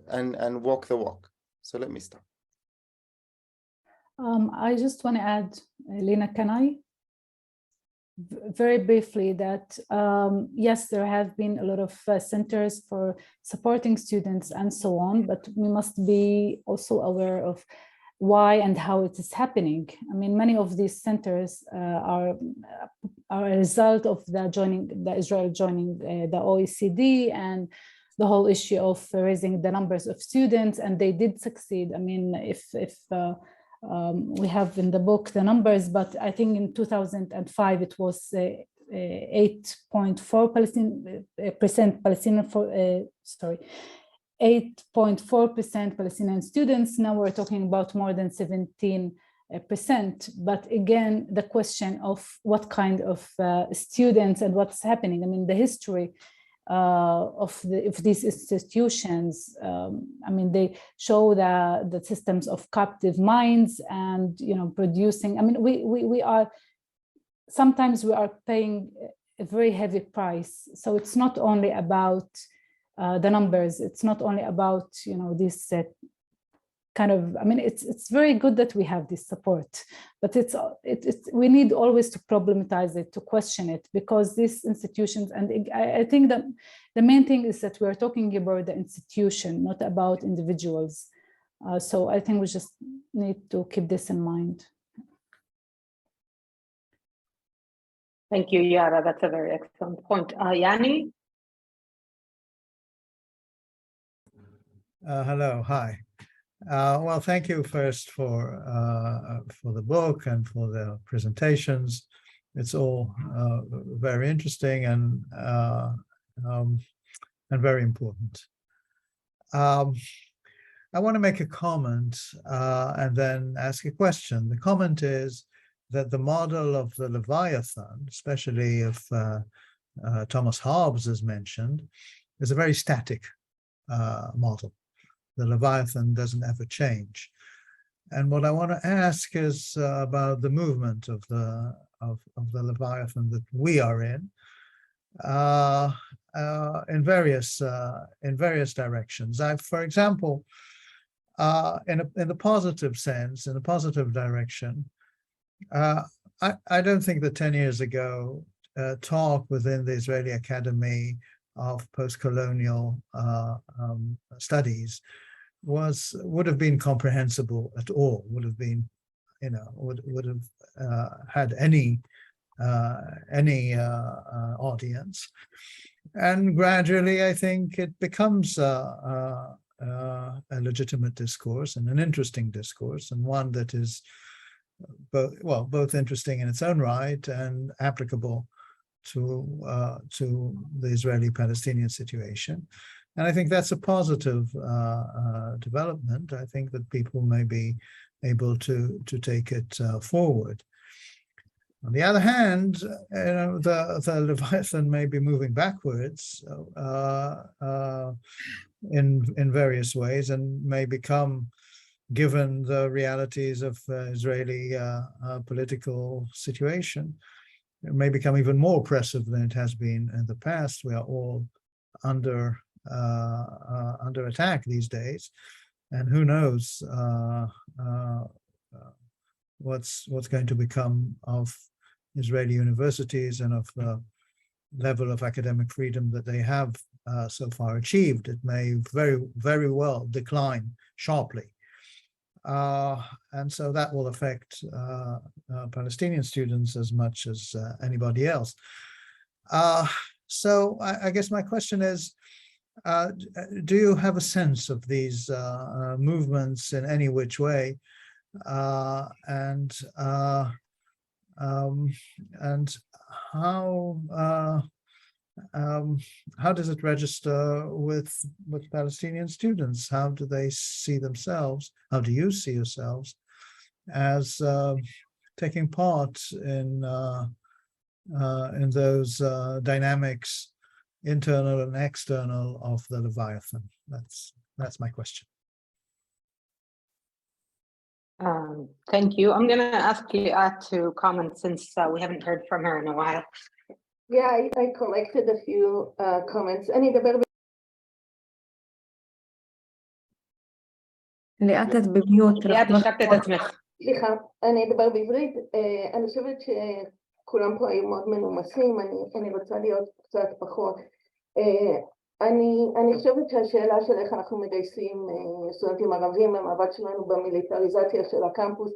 and walk the walk. So let me stop. I just want to add, Lena, can I? Very briefly that, yes, there have been a lot of centers for supporting students and so on, but we must be also aware of why and how it is happening. I mean, many of these centers are a result of Israel joining the OECD and the whole issue of raising the numbers of students, and they did succeed. I mean, if we have in the book the numbers, but I think in 2005 it was 8.4% Palestinian students. Now we're talking about more than 17%. But again, the question of what kind of students and what's happening. I mean, the history of these institutions, I mean, they show the systems of captive minds and, producing. I mean, we are sometimes paying a very heavy price. So it's not only about the numbers. It's not only about, this kind of, I mean, it's very good that we have this support, but we need always to problematize it, to question it, because these institutions, and I think that the main thing is that we're talking about the institution, not about individuals. So I think we just need to keep this in mind. Thank you, Yara. That's a very excellent point. Yanni? Hello, hi. Well, thank you first for the book and for the presentations. It's all very interesting and very important. I want to make a comment and then ask a question. The comment is that the model of the Hלווייתן, especially if Thomas Hobbes is mentioned, is a very static model. The Hלווייתן doesn't ever change. And what I want to ask is about the movement of the Hלווייתן that we are in various directions. For example, in the positive sense, in a positive direction, I don't think that 10 years ago, talk within the Israeli Academy of post-colonial studies would have been comprehensible at all, would have been, would have had any audience. And gradually, I think it becomes a legitimate discourse and an interesting discourse, and one that is both interesting in its own right and applicable to the Israeli-Palestinian situation. And I think that's a positive development. I think that people may be able to take it forward. On the other hand, the Hלווייתן may be moving backwards in various ways, and may become, given the realities of Israeli political situation, it may become even more oppressive than it has been in the past. We are all under attack these days, and who knows what's going to become of Israeli universities and of the level of academic freedom that they have so far achieved. It may very, very well decline sharply. And so that will affect Palestinian students as much as anybody else. So I guess my question is, do you have a sense of these movements in any which way? And how does it register with Palestinian students? How do they see themselves? How do you see yourselves as taking part in those dynamics, internal and external, of the Leviathan? That's my question. Thank you. I'm going to ask Liat to comment since we haven't heard from her in a while. Yeah, I collected a few comments. אני אדבר ליאת, את במיוט. ליאת, השתקת את עצמך. סליחה, אני אדבר בעברית. אני חושבת שכולם פה היו מאוד מנומסים, אני רוצה להיות קצת פחות. אני חושבת שהשאלה של איך אנחנו מגייסים סטודנטים ערבים למאבק שלנו במיליטריזציה של הקמפוס,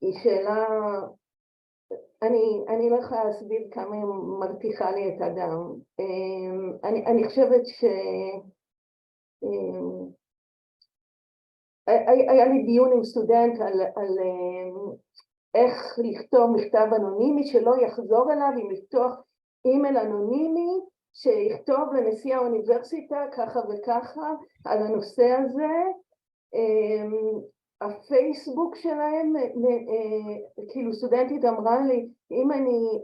היא שאלה, אני לא יכולה להסביר כמה היא מרתיחה לי את הדם. אני חושבת היה לי דיון עם סטודנט על איך לכתוב מכתב אנונימי שלא יחזור אליו, אם לפתוח אימייל אנונימי שיכתוב לנשיא האוניברסיטה ככה וככה על הנושא הזה. הפייסבוק שלהם, כאילו סטודנטית אמרה לי, אם אני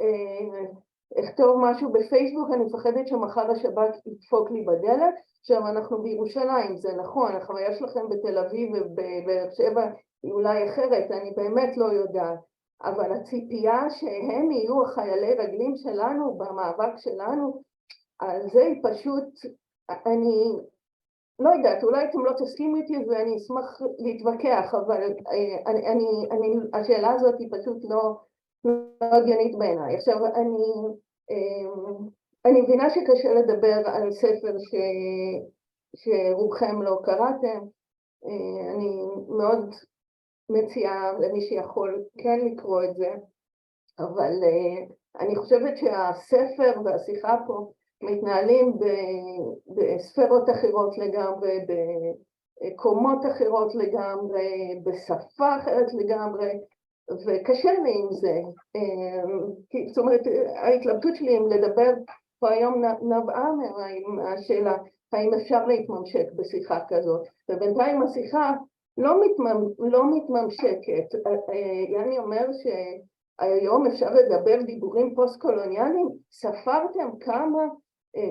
אכתוב משהו בפייסבוק, אני מפחדת שמחר השב"כ ידפוק לי בדלת. עכשיו אנחנו בירושלים, זה נכון, החוויה שלכם בתל אביב ובבאר שבע היא אולי אחרת, אני באמת לא יודעת, אבל הציפייה שהם יהיו החיילי רגלים שלנו במאבק שלנו, על זה היא פשוט, אני לא יודעת, אולי אתם לא תסכימו איתי ואני אשמח להתווכח, אבל השאלה הזאת היא פשוט לא הגיונית בעיניי. עכשיו אני מבינה שקשה לדבר על ספר שרובכם לא קראתם, אני מאוד מציעה למי שיכול כן לקרוא את זה, אבל אני חושבת שהספר והשיחה פה מתנהלים בספרות אחרות לגמרי, בקומות אחרות לגמרי, בשפה אחרת לגמרי, וקשה לי עם זה. זאת אומרת, ההתלבטות שלי אם לדבר פה היום נבעה מהשאלה, האם אפשר להתממשק בשיחה כזאת, ובינתיים השיחה לא מתממשקת. יאני אומר שהיום אפשר לדבר דיבורים פוסט-קולוניאליים, ספרתם כמה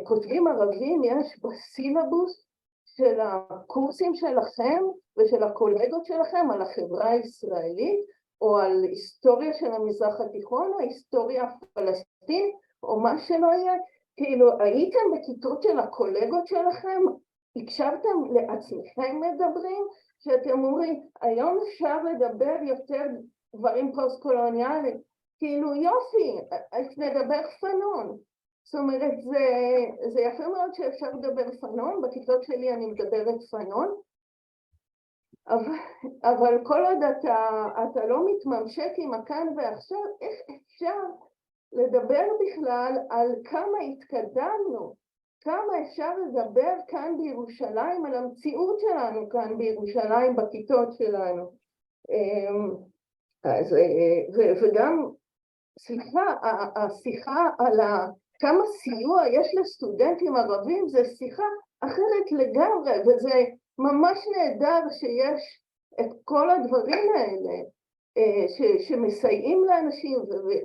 כותבים ערבים יש בסילבוס של הקורסים שלכם ושל הקולגות שלכם על החברה הישראלית, או על היסטוריה של המזרח התיכון, או היסטוריה הפלסטינית, או מה שלא יהיה. כאילו, הייתם בכיתות של הקולגות שלכם, הקשבתם לעצמכם מדברים, שאתם אומרים, היום אפשר לדבר יותר דברים פוסט-קולוניאליים. כאילו, יופי, אז נדבר פנון. זאת אומרת, זה יפה מאוד שאפשר לדבר פנון, בכיתות שלי אני מדברת פנון, אבל כל עוד אתה לא מתממשק עם הכאן ועכשיו, איך אפשר לדבר בכלל על כמה התקדמנו, כמה אפשר לדבר כאן בירושלים, על המציאות שלנו כאן בירושלים, בכיתות שלנו. וגם, סליחה, השיחה על כמה סיוע יש לסטודנטים ערבים, זה שיחה אחרת לגמרי, וזה ממש נהדר שיש את כל הדברים האלה שמסייעים לאנשים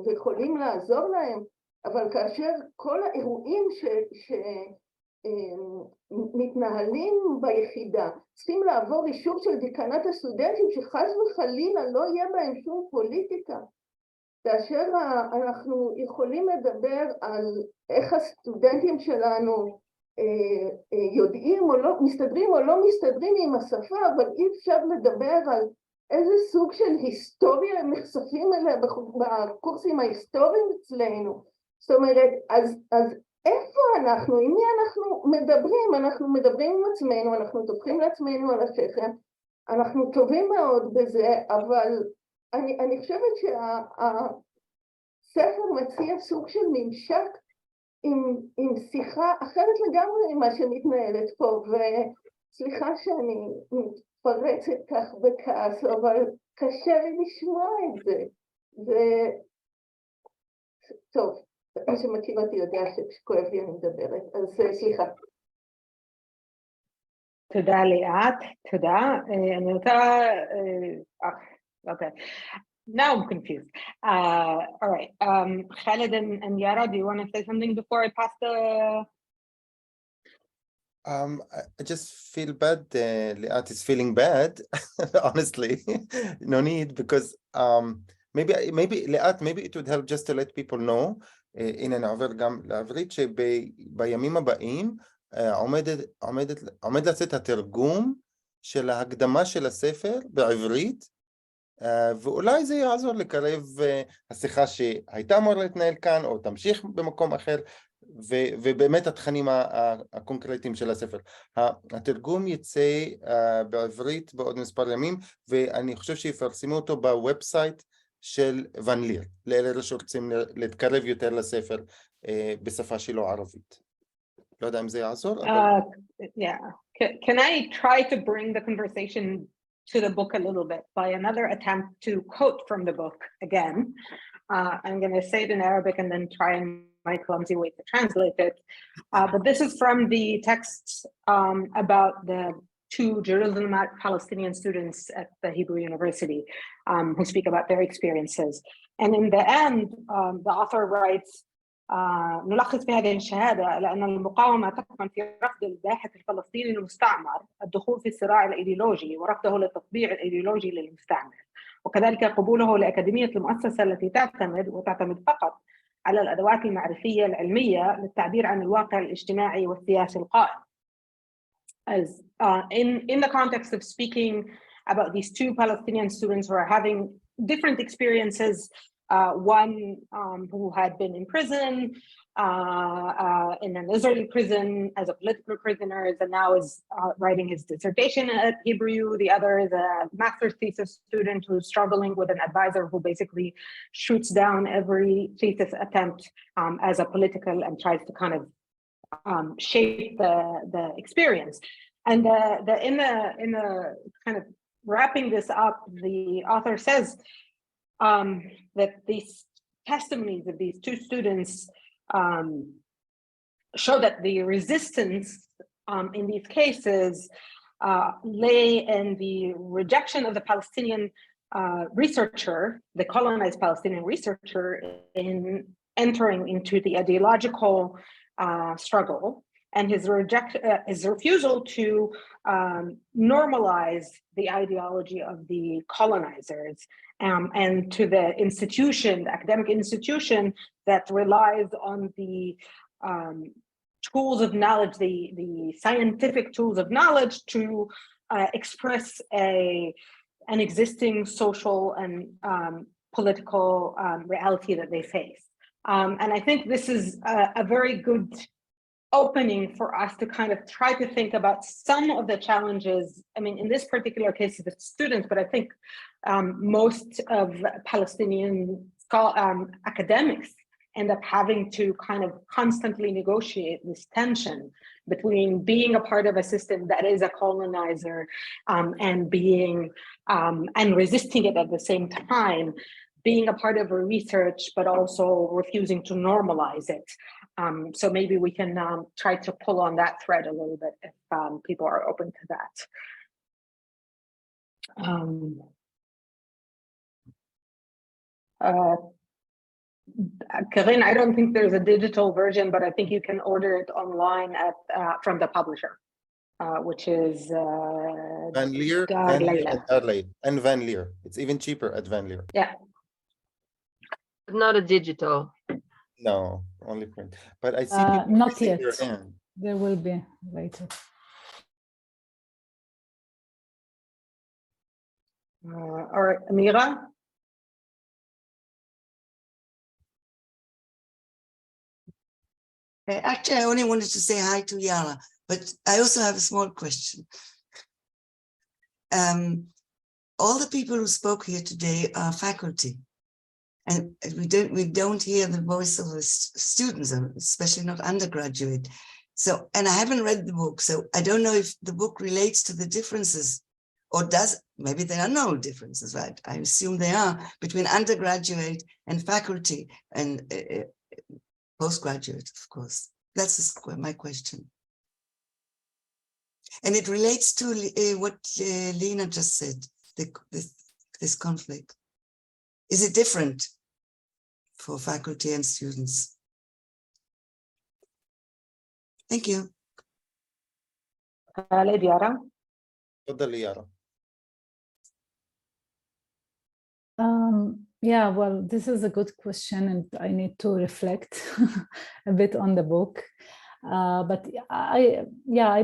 ויכולים לעזור להם, אבל כאשר כל האירועים שמתנהלים ביחידה צריכים לעבור אישור של דיקנת הסטודנטים שחס וחלילה לא יהיה בהם שום פוליטיקה, כאשר אנחנו יכולים לדבר על איך הסטודנטים שלנו יודעים או לא מסתדרים עם השפה, אבל אי אפשר לדבר על איזה סוג של היסטוריה הם נחשפים אליה בקורסים ההיסטוריים אצלנו. זאת אומרת, אז איפה אנחנו, עם מי אנחנו מדברים? אנחנו מדברים עם עצמנו, אנחנו טופחים לעצמנו על השכם, אנחנו טובים מאוד בזה, אבל אני חושבת שהספר מציע סוג של ממשק עם שיחה אחרת לגמרי ממה שמתנהלת פה, וסליחה שאני מתפרצת כך בכעס, אבל קשה לי לשמוע את זה. טוב, מי שמכיר אותי יודע שכואב לי אני מדברת, אז סליחה. תודה ליאת, תודה. אני רוצה... Okay. Now I'm confused. All right. Khaled and Yara, do you want to say something before I pass the... I just feel bad. Liat is feeling bad, honestly. No need, because maybe Liat, maybe it would help just to let people know. הנה נעבר גם לעברית שבימים הבאים עומד לצאת התרגום של ההקדמה של הספר בעברית, ואולי זה יעזור לקרב השיחה שהייתה אמורה להתנהל כאן או תמשיך במקום אחר, ובאמת התכנים הקונקרטיים של הספר. התרגום יצא בעברית בעוד מספר ימים, ואני חושב שיפרסמו אותו בוובסייט של ון ליר, לאלה שרוצים להתקרב יותר לספר בשפה שלא ערבית. לא יודע אם זה יעזור. Yeah. Can I try to bring the conversation to the book a little bit by another attempt to quote from the book again? I'm going to say it in Arabic and then try in my clumsy way to translate it. But this is from the text about the two Jerusalem Palestinian students at the Hebrew University who speak about their experiences. And in the end, the author writes, نلخص في هذه الشهادة لأن المقاومة تكمن في رفض الباحث الفلسطيني المستعمر الدخول في الصراع الإيديولوجي ورفضه للتطبيع الإيديولوجي للمستعمر، وكذلك قبوله لأكاديمية المؤسسة التي تعتمد فقط على الأدوات المعرفية العلمية للتعبير عن الواقع الاجتماعي والسياسي القائم. As in the context of speaking about these two Palestinian students who are having different experiences, one who had been in prison, in an Israeli prison as a political prisoner, and now is writing his dissertation at Hebrew. The other is a master's thesis student who's struggling with an advisor who basically shoots down every thesis attempt as a political and tries to kind of shape the experience. And in the kind of wrapping this up, the author says that these testimonies of these two students show that the resistance in these cases lay in the rejection of the Palestinian researcher, the colonized Palestinian researcher, in entering into the ideological struggle, and his refusal to normalize the ideology of the colonizers, and to the institution, the academic institution that relies on the tools of knowledge, the scientific tools of knowledge to express an existing social and political reality that they face. And I think this is a very good opening for us to kind of try to think about some of the challenges. I mean, in this particular case, it's students, but I think most of Palestinian academics end up having to kind of constantly negotiate this tension between being a part of a system that is a colonizer and being and resisting it at the same time, being a part of a research, but also refusing to normalize it. So maybe we can try to pull on that thread a little bit if people are open to that. Karin, I don't think there's a digital version, but I think you can order it online at from the publisher, which is Van Leer and Van Leer. It's even cheaper at Van Leer. Yeah. Not a digital. No, only print. But I see people not yet. There will be later. All right, Amira. Actually, I only wanted to say hi to Yara, but I also have a small question. All the people who spoke here today are faculty. and we don't hear the voice of the students, especially not undergraduate. So, and I haven't read the book, so I don't know if the book relates to the differences, or does. Maybe there are no differences, right? I assume there are between undergraduate and faculty and postgraduate, of course. That's my question. And it relates to what Lena just said, this conflict. Is it different for faculty and students? Thank you. Lady Yara. تفضلي يارا. Yeah, well, this is a good question, and I need to reflect a bit on the book. But I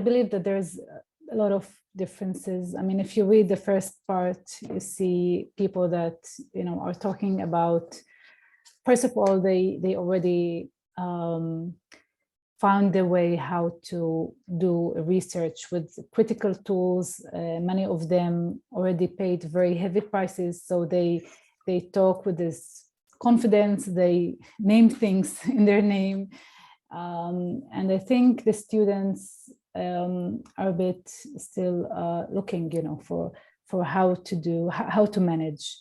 believe that there's a lot of differences. I mean, if you read the first part, you see people that, you know, are talking about, first of all, they already found the way how to do research with critical tools. Many of them already paid very heavy prices, so they talk with this confidence, they name things in their name. And I think the students are a bit still looking, you know, for how to manage.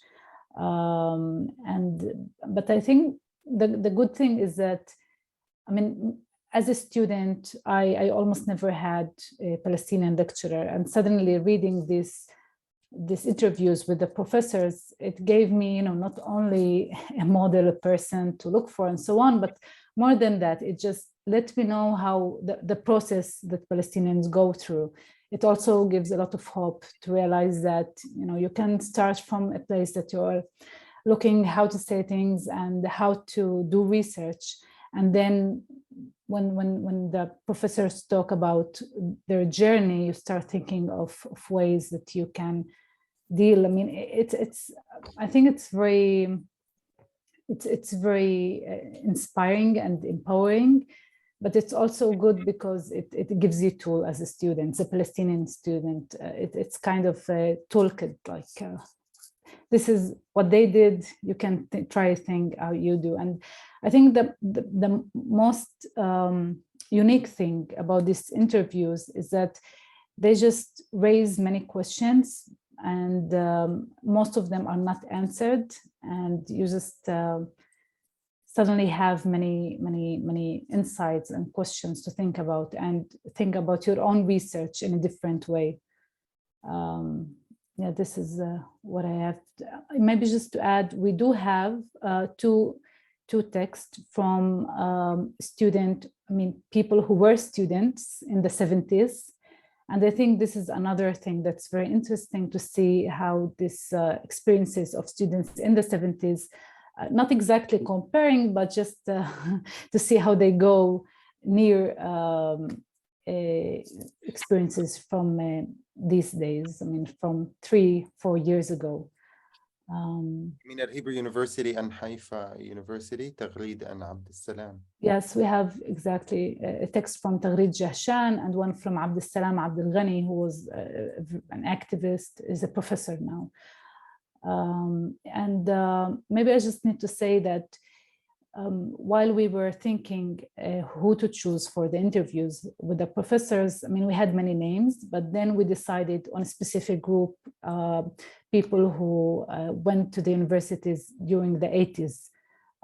But I think the good thing is that, I mean, as a student, I almost never had a Palestinian lecturer, and suddenly reading these interviews with the professors, it gave me, you know, not only a model, a person to look for and so on, but more than that, it just let me know how the process that Palestinians go through. It also gives a lot of hope to realize that, you know, you can start from a place that you're looking how to say things and how to do research. And then when the professors talk about their journey, you start thinking of ways that you can deal. I mean, I think it's very inspiring and empowering, but it's also good because it gives you a tool as a student, a Palestinian student. It's kind of a toolkit, like this is what they did, you can try to think how you do. And I think the most unique thing about these interviews is that they just raise many questions, and most of them are not answered, and you just suddenly have many insights and questions to think about, and think about your own research in a different way. Yeah, this is what I have. Maybe just to add, we do have two texts from people who were students in the 70s. And I think this is another thing that's very interesting to see how these experiences of students in the 70s, not exactly comparing, but just to see how they go near experiences from these days. I mean, from 3-4 years ago. من الهبرة University and Haifa University, تغريد and عبد. Yes, we have exactly a text from Tagrid Jahshan and one from Abdel Ghani, who was an activist, is a professor now. Maybe I just need to say that while we were thinking who to choose for the interviews with the professors, I mean, we had many names, but then we decided on a specific group, people who went to the universities during the 80s,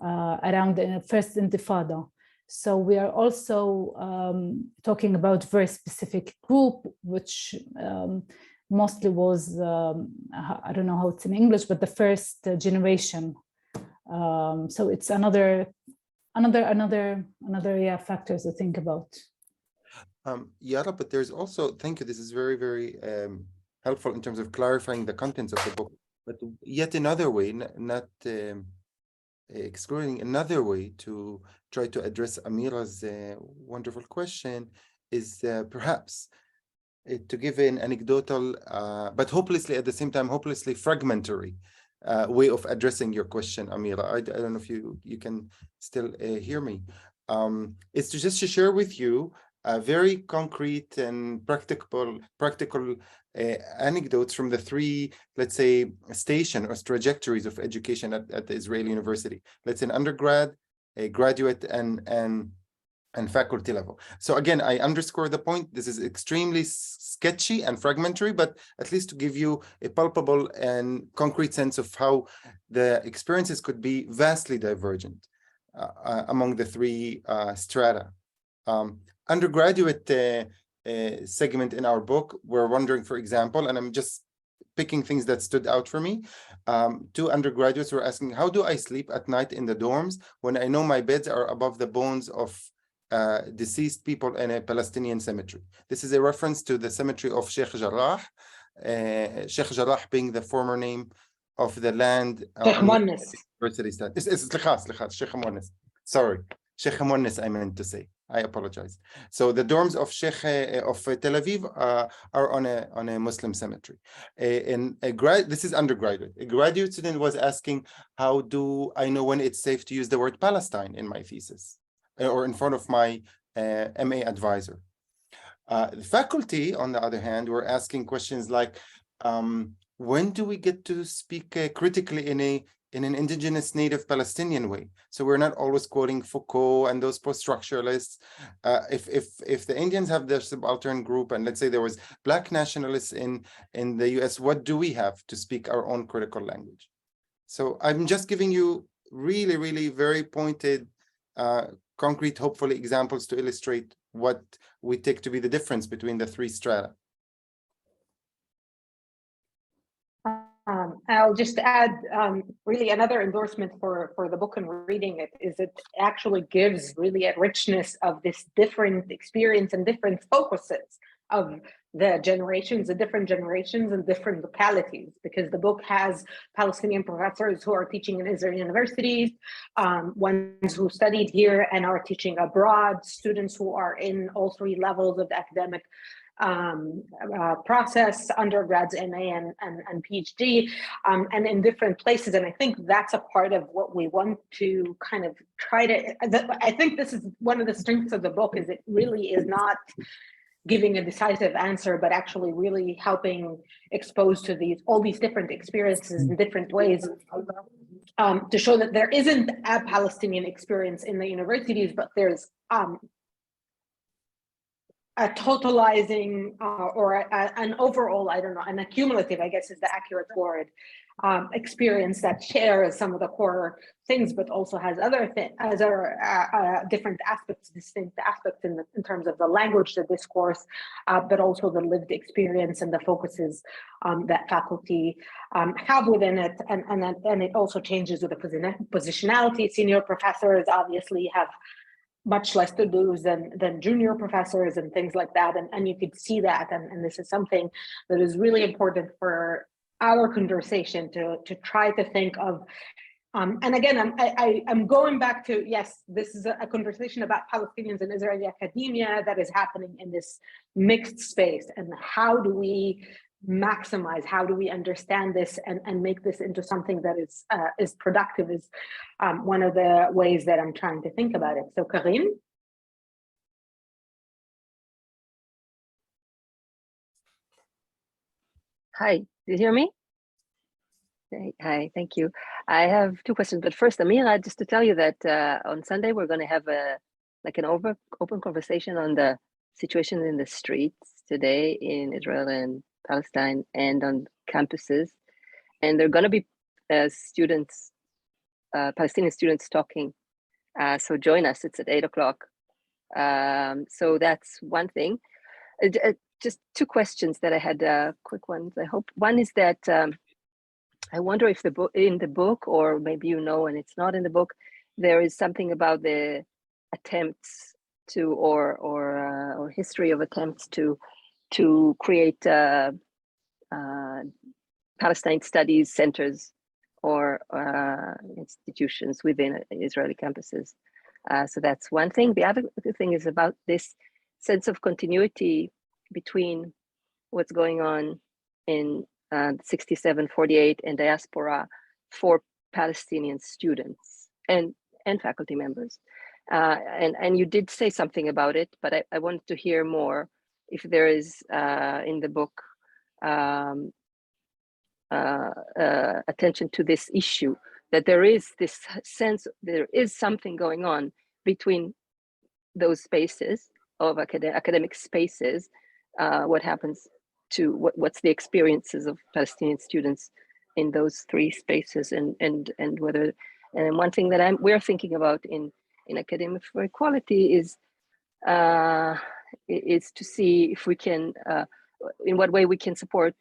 around the first Intifada. So we are also talking about a very specific group, which mostly was, I don't know how it's in English, but the first generation. So it's another factors to think about. Yara, but there's also, thank you, this is very, very helpful in terms of clarifying the contents of the book, but yet another way, not exploring another way to try to address Amira's wonderful question is perhaps to give an anecdotal, but hopelessly at the same time, hopelessly fragmentary way of addressing your question, Amira. I don't know if you can still hear me. It's to just to share with you very concrete and practical anecdotes from the three, let's say, station or trajectories of education at the Israeli university. Let's say an undergrad, a graduate, and faculty level. So again, I underscore the point. This is extremely sketchy and fragmentary, but at least to give you a palpable and concrete sense of how the experiences could be vastly divergent among the three strata. Undergraduate segment in our book, we're wondering, for example, and I'm just picking things that stood out for me. Two undergraduates were asking, how do I sleep at night in the dorms when I know my beds are above the bones of deceased people in a Palestinian cemetery? This is a reference to the cemetery of Sheikh Jarrah, Sheikh Jarrah being the former name of the land. Sheikh Monis. Sheikh Monis. Sorry, Sheikh Monis, I meant to say. I apologize. So the dorms of Sheikh of Tel Aviv are on a Muslim cemetery. This is undergraduate. A graduate student was asking, how do I know when it's safe to use the word Palestine in my thesis or in front of my MA advisor? The faculty, on the other hand, were asking questions like, when do we get to speak critically in an indigenous native Palestinian way? So we're not always quoting Foucault and those post-structuralists. If the Indians have their subaltern group, and let's say there was Black nationalists in the US, what do we have to speak our own critical language? So I'm just giving you really, really very pointed, concrete, hopefully examples to illustrate what we take to be the difference between the three strata. I'll just add really another endorsement for the book and reading it is it actually gives really a richness of this different experience and different focuses of the different generations and different localities, because the book has Palestinian professors who are teaching in Israeli universities, ones who studied here and are teaching abroad, students who are in all three levels of the academic process, undergrads, MA and PhD, and in different places. And I think that's a part of what we want to kind of try to, I think this is one of the strengths of the book, is it really is not giving a decisive answer, but actually really helping expose to all these different experiences in different ways, to show that there isn't a Palestinian experience in the universities, but there's a totalizing or an overall, I don't know, an accumulative, I guess is the accurate word, experience that shares some of the core things, but also has other different aspects, distinct aspects in terms of the language, the discourse, but also the lived experience and the focuses that faculty have within it. And it also changes with the positionality. Senior professors obviously have much less to lose than junior professors and things like that. And you could see that. And this is something that is really important for our conversation to try to think of. And again, I'm going back to, yes, this is a conversation about Palestinians in Israeli academia that is happening in this mixed space. And how do we maximize, how do we understand this and make this into something that is productive is one of the ways that I'm trying to think about it. So Karim? Hi, do you hear me? Hi, thank you. I have two questions, but first, Amira, just to tell you that on Sunday, we're going to have an open conversation on the situation in the streets today in Israel and Palestine and on campuses. And there are going to be students, Palestinian students talking. So join us, it's at 8:00. So that's one thing. Just two questions that I had, quick ones, I hope. One is that I wonder if in the book, or maybe you know, and it's not in the book, there is something about the attempts to, or history of attempts to create Palestine studies centers or institutions within Israeli campuses. So that's one thing. The other thing is about this sense of continuity between what's going on in 67-48 and diaspora for Palestinian students and faculty members. And you did say something about it, but I wanted to hear more if there is in the book attention to this issue, that there is this sense, there is something going on between those spaces of academic spaces, what happens to what's the experiences of Palestinian students in those three spaces, and whether, and one thing that we're thinking about in Academia for Equality is to see if we can, in what way we can support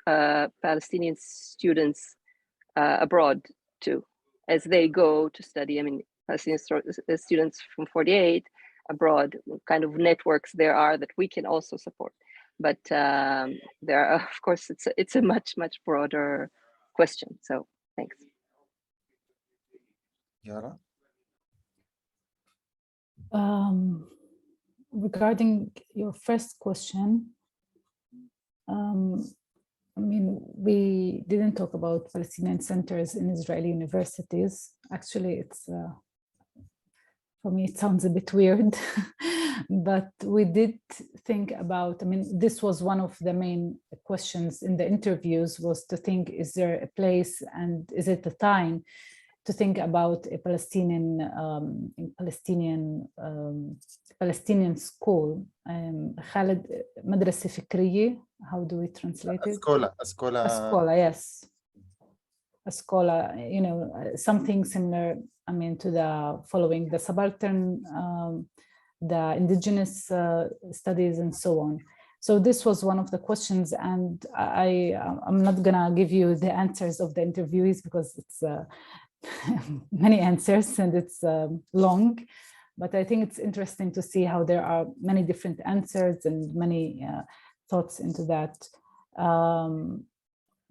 Palestinian students abroad too, as they go to study. I mean, Palestinian students from 48 abroad, what kind of networks there are that we can also support. But there are, of course, it's a much broader question. So thanks. Yara? Regarding your first question, I mean, we didn't talk about Palestinian centers in Israeli universities. Actually, it's for me, it sounds a bit weird, but we did think about, I mean, this was one of the main questions in the interviews, was to think, is there a place and is it the time to think about a Palestinian school, Khaled, Madrasa Fikriye, how do we translate it? Escola, yes. Escola, you know, something similar, I mean, to the following the subaltern, the indigenous studies and so on. So this was one of the questions, and I'm not gonna give you the answers of the interviewees because it's many answers and it's long, but I think it's interesting to see how there are many different answers and many thoughts into that.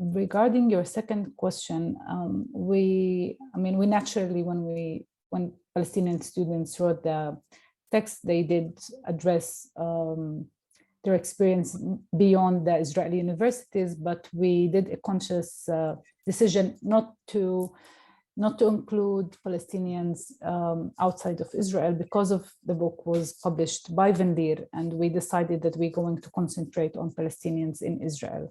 Regarding your second question, we naturally, when Palestinian students wrote the text, they did address their experience beyond the Israeli universities, but we did a conscious decision not to include Palestinians outside of Israel because of the book was published by Vendir, and we decided that we're going to concentrate on Palestinians in Israel.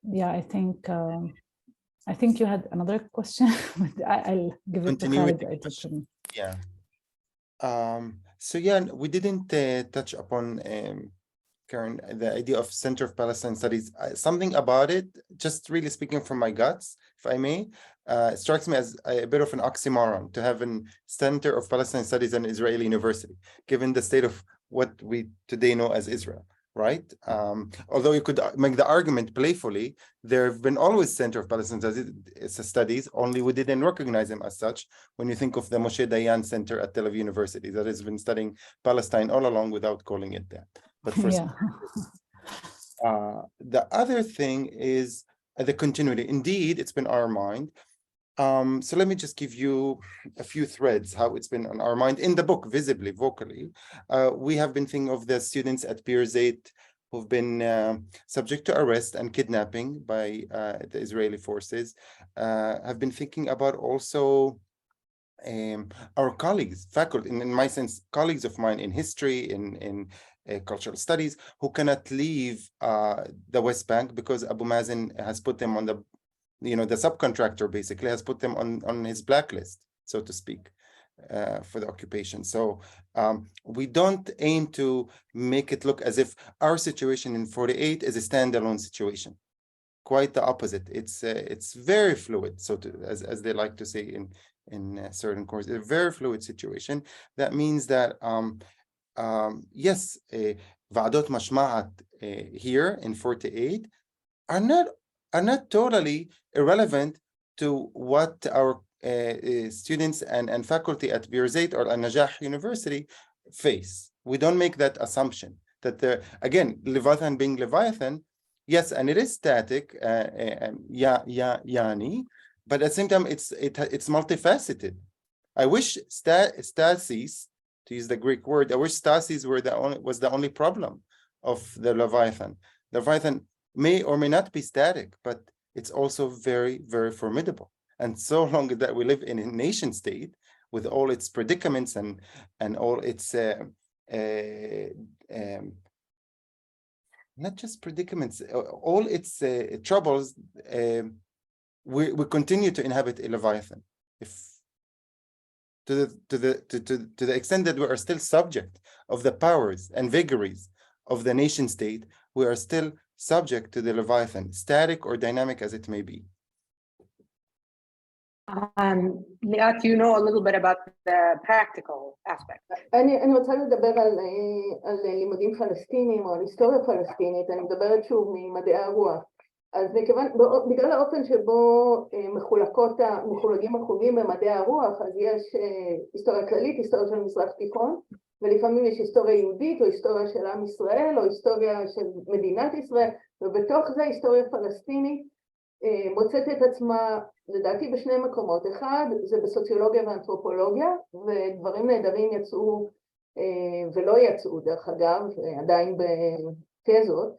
Yeah, I think you had another question. I'll give it to Khaled. Yeah. So yeah, we didn't touch upon Karen, the idea of Center of Palestine Studies. Something about it, just really speaking from my guts, if I may, strikes me as a bit of an oxymoron to have a Center of Palestine Studies in an Israeli university, given the state of what we today know as Israel. Right? Although you could make the argument playfully, there have been always Center of Palestine Studies, only we didn't recognize them as such when you think of the Moshe Dayan Center at Tel Aviv University that has been studying Palestine all along without calling it that. But for the other thing is the continuity. Indeed, it's been our mind. So let me just give you a few threads, how it's been on our mind in the book, visibly, vocally. We have been thinking of the students at Pier 8 who've been subject to arrest and kidnapping by the Israeli forces. Have been thinking about also our colleagues, faculty, in my sense, colleagues of mine in history, in cultural studies, who cannot leave the West Bank because Abu Mazen has put them on the subcontractor basically has put them on his blacklist, so to speak, for the occupation. So we don't aim to make it look as if our situation in 48 is a standalone situation. Quite the opposite. It's very fluid, so as they like to say in certain courses, a very fluid situation. That means that yes, Va'adot Mashma'at here in 48 are not totally irrelevant to what our students and faculty at Bir Zayt or Al-Najah University face. We don't make that assumption that again, Leviathan being Leviathan, yes, and it is static, yani, but at the same time, it's multifaceted. I wish stasis, to use the Greek word, I wish stasis was the only problem of the Leviathan. Leviathan may or may not be static, but it's also very, very formidable. and so long that we live in a nation state with all its predicaments and all its not just predicaments, all its troubles, we continue to inhabit a Leviathan. If to the extent that we are still subject of the powers and vagaries of the nation state, we are still subject to the Leviathan, static or dynamic as it may be. Liat, you know a little bit about the practical aspect. אני רוצה לדבר על לימודים פלסטינים או על היסטוריה פלסטינית. אני מדברת שוב ממדעי הרוח. אז בגלל האופן שבו מחולקים החוגים במדעי הרוח, אז יש היסטוריה כללית, היסטוריה של מזרח תיכון, ולפעמים יש היסטוריה יהודית או היסטוריה של עם ישראל או היסטוריה של מדינת ישראל, ובתוך זה היסטוריה פלסטינית מוצאת את עצמה לדעתי בשני מקומות. אחד זה בסוציולוגיה ואנתרופולוגיה, ודברים נהדרים יצאו ולא יצאו דרך אגב, עדיין בתזות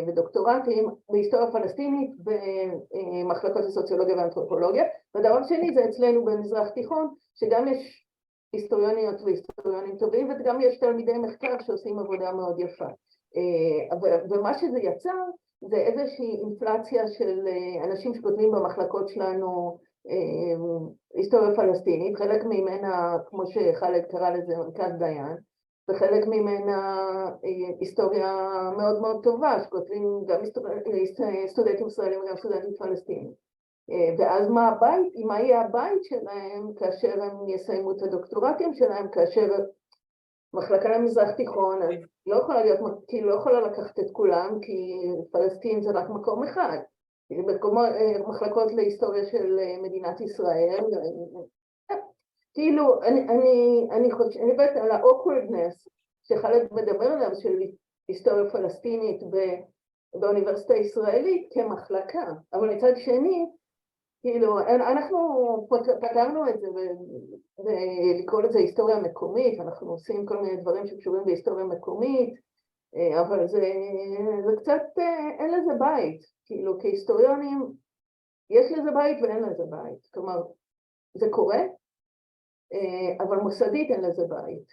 ודוקטורטים בהיסטוריה פלסטינית במחלקות לסוציולוגיה ואנתרופולוגיה. והדבר שני זה אצלנו במזרח תיכון, שגם יש היסטוריוניות והיסטוריונים טובים, וגם יש תלמידי מחקר שעושים עבודה מאוד יפה. ומה שזה יצר זה איזושהי אינפלציה של אנשים שכותבים במחלקות שלנו היסטוריה פלסטינית, חלק ממנה, כמו שח'אלד קרא לזה, מרכז דיין, וחלק ממנה היסטוריה מאוד מאוד טובה, שכותבים גם סטודנטים ישראלים וגם סטודנטים פלסטינים. ואז מה יהיה הבית שלהם כאשר הם יסיימו את הדוקטורטים שלהם, כאשר מחלקה למזרח תיכון, אז לא יכולה להיות, כאילו לא יכולה לקחת את כולם, כי פלסטין זה רק מקום אחד. מחלקות להיסטוריה של מדינת ישראל, כאילו אני חושבת על ה-awkwardness שח'אלד מדבר עליו של היסטוריה פלסטינית באוניברסיטה הישראלית כמחלקה, אבל מצד שני, כאילו, אנחנו פתרנו את זה ולקרוא לזה היסטוריה מקומית, אנחנו עושים כל מיני דברים שקשורים בהיסטוריה מקומית, אבל זה קצת, אין לזה בית, כאילו כהיסטוריונים, יש לזה בית ואין לזה בית, כלומר, זה קורה, אבל מוסדית אין לזה בית.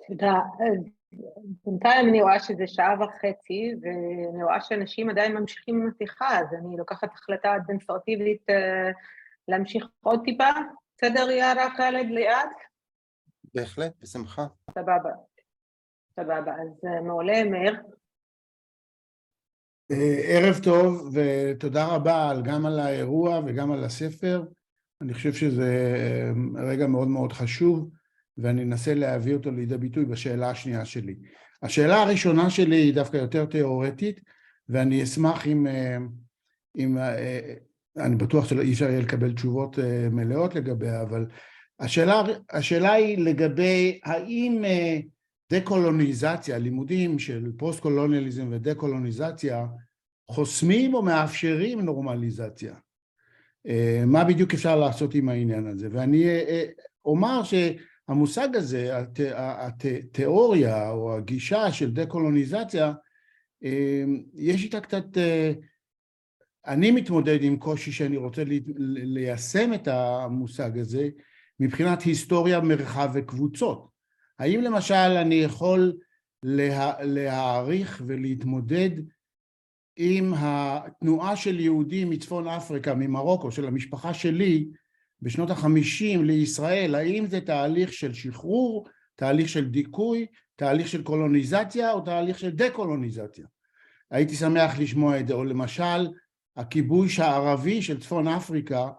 תודה. בינתיים אני רואה שזה 1.5 שעה, ואני רואה שאנשים עדיין ממשיכים עם השיחה, אז אני לוקחת החלטה אדמיניסטרטיבית להמשיך עוד טיפה. בסדר, יערה, ח'אלד, ליאת? בהחלט, בשמחה. סבבה. אז מעולה, מאיר. ערב טוב, ותודה רבה גם על האירוע וגם על הספר. אני חושב שזה רגע מאוד מאוד חשוב, ואני אנסה להביא אותו לידי ביטוי בשאלה השנייה שלי. השאלה הראשונה שלי היא דווקא יותר תיאורטית, ואני אשמח אם אני בטוח שאי אפשר יהיה לקבל תשובות מלאות לגביה, אבל השאלה היא לגבי האם דקולוניזציה, לימודים של פוסט-קולוניאליזם ודקולוניזציה, חוסמים או מאפשרים נורמליזציה. מה בדיוק אפשר לעשות עם העניין הזה? ואני אומר שהמושג הזה, התיאוריה או הגישה של דקולוניזציה, יש איתה קצת, אני מתמודד עם קושי שאני רוצה ליישם את המושג הזה, מבחינת היסטוריה, מרחב וקבוצות. האם למשל אני יכול להעריך ולהתמודד עם התנועה של יהודים מצפון אפריקה, ממרוקו, של המשפחה שלי, בשנות ה-50 לישראל, האם זה תהליך של שחרור, תהליך של דיכוי, תהליך של קולוניזציה או תהליך של דקולוניזציה? הייתי שמח לשמוע את זה, או למשל הכיבוש הערבי של צפון אפריקה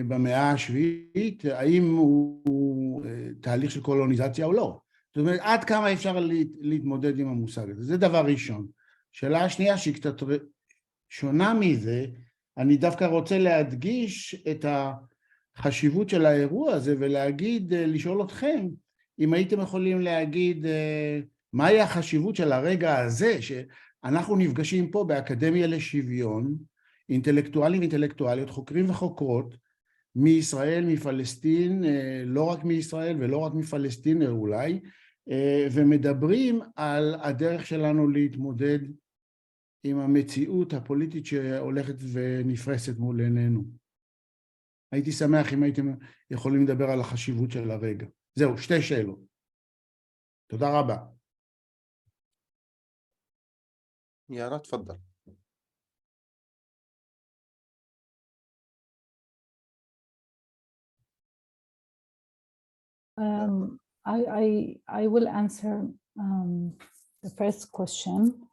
במאה השביעית, האם הוא תהליך של קולוניזציה או לא? זאת אומרת, עד כמה אפשר להתמודד עם המושג הזה? זה דבר ראשון. שאלה השנייה שהיא קצת שונה מזה, אני דווקא רוצה להדגיש את החשיבות של האירוע הזה ולהגיד, לשאול אתכם, אם הייתם יכולים להגיד מהי החשיבות של הרגע הזה, שאנחנו נפגשים פה באקדמיה לשוויון, אינטלקטואלים ואינטלקטואליות, חוקרים וחוקרות, מישראל, מפלסטין, לא רק מישראל ולא רק מפלסטין אולי, ומדברים על הדרך שלנו להתמודד עם המציאות הפוליטית שהולכת ונפרסת מול עינינו. הייתי שמח אם הייתם יכולים לדבר על החשיבות של הרגע. זהו, שתי שאלות. תודה רבה. יאללה, תפדל. I will answer the first question.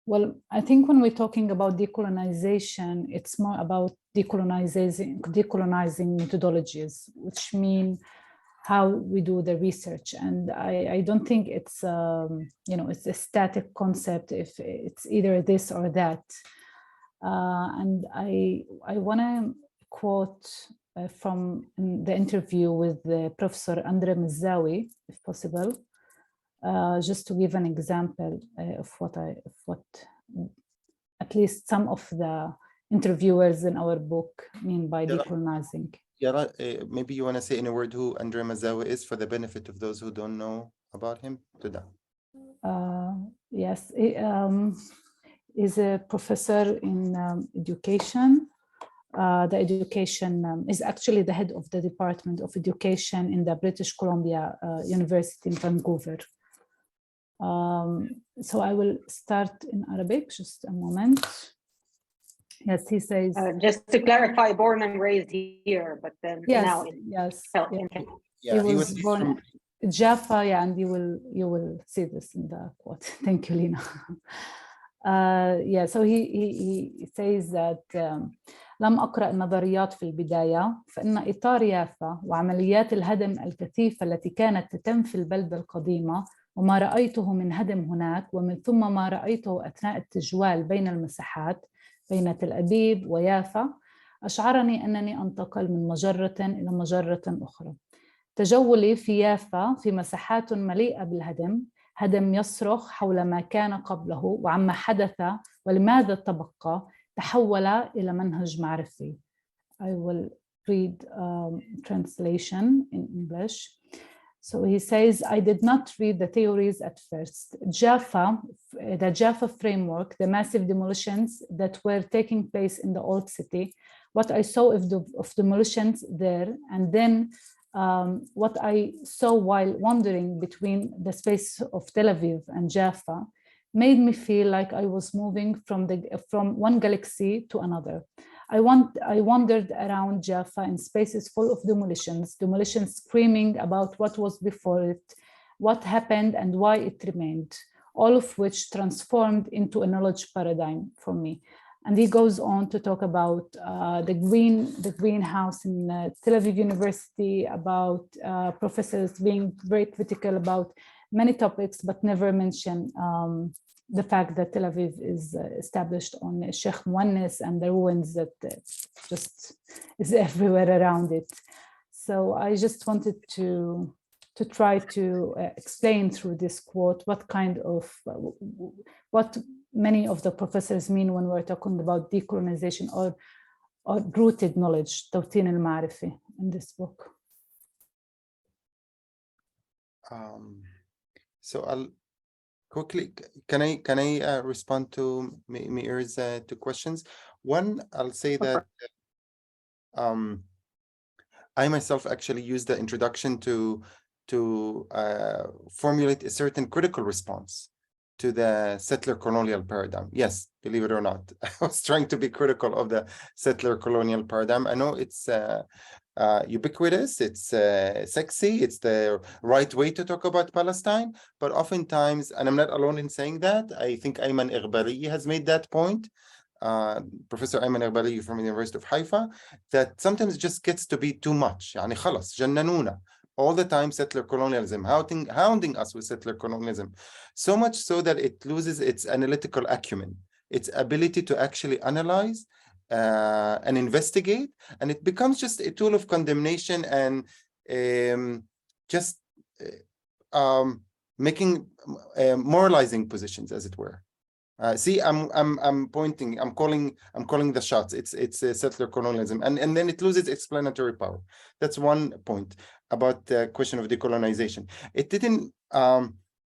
Well, I think when we're talking about decolonization, it's more about decolonizing methodologies, which mean how we do the research. And I don't think it's it's a static concept if it's either this or that. And I want to quote from the interview with the Professor Andre Mizzawi, if possible, just to give an example of what at least some of the interviewers in our book mean by decolonizing. Yara, maybe you want to say in a word who Andre Mizzawi is for the benefit of those who don't know about him? Yes, he is a professor in education. The education is actually the head of the Department of Education in the British Columbia University in Vancouver. So I will start in Arabic, just a moment. Yes, he says. Just to clarify, born and raised here, but then yes, now he was born in Jaffa, yeah, and you will see this in the quote. Thank you, Lina. Yeah, so he says that لم أقرأ النظريات في البداية فإن إطار يافا وعمليات الهدم الكثيفة التي كانت تتم في البلدة القديمة وما رأيته من هدم هناك ومن ثم ما رأيته أثناء التجوال بين المساحات بين تل أبيب ويافا أشعرني أنني أنتقل من مجرة إلى مجرة أخرى. تجولي في يافا في مساحات مليئة بالهدم، هدم يصرخ حول ما كان قبله وعما حدث ولماذا تبقى، تحول إلى منهج معرفي. I will read translation in English. So he says, I did not read the theories at first. The Jaffa framework, the massive demolitions that were taking place in the old city, what I saw of demolitions there, and then what I saw while wandering between the space of Tel Aviv and Jaffa made me feel like I was moving from one galaxy to another. I wandered around Jaffa in spaces full of demolitions screaming about what was before it, what happened and why it remained, all of which transformed into a knowledge paradigm for me. And he goes on to talk about the greenhouse in Tel Aviv University, about professors being very critical about many topics, but never mention the fact that Tel Aviv is established on Sheikh Muannis and the ruins that just is everywhere around it. So I just wanted to try to explain through this quote what many of the professors mean when we're talking about decolonization or rooted knowledge, توطين المعرفي, in this book. So I'll quickly, can I respond to Meir's two questions? One, I'll say that I myself actually used the introduction to formulate a certain critical response to the settler colonial paradigm. Yes, believe it or not, I was trying to be critical of the settler colonial paradigm. I know it's ubiquitous, it's sexy, it's the right way to talk about Palestine, but oftentimes, and I'm not alone in saying that, I think Ayman Ighbari has made that point, Professor Ayman Ighbari from the University of Haifa, that sometimes it just gets to be too much. يعني خلاص جننونا. All the time settler colonialism, hounding us with settler colonialism, so much so that it loses its analytical acumen, its ability to actually analyze and investigate, and it becomes just a tool of condemnation and making moralizing positions, as it were. See, I'm pointing. I'm calling the shots. It's settler colonialism, and then it loses explanatory power. That's one point about the question of decolonization. It didn't.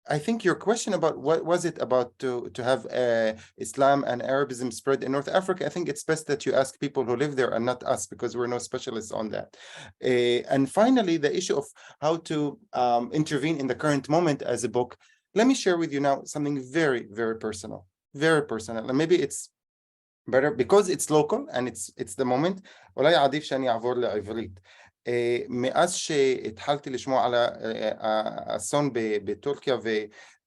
I think your question about what was it about to have Islam and Arabism spread in North Africa. I think it's best that you ask people who live there and not us, because we're no specialists on that. And finally, the issue of how to intervene in the current moment as a book. Let me share with you now something very, very personal. Very personal, and maybe it's better because it's local and it's the moment. אולי עדיף שאני אעבור לעברית. מאז שהתחלתי לשמוע על האסון בטורקיה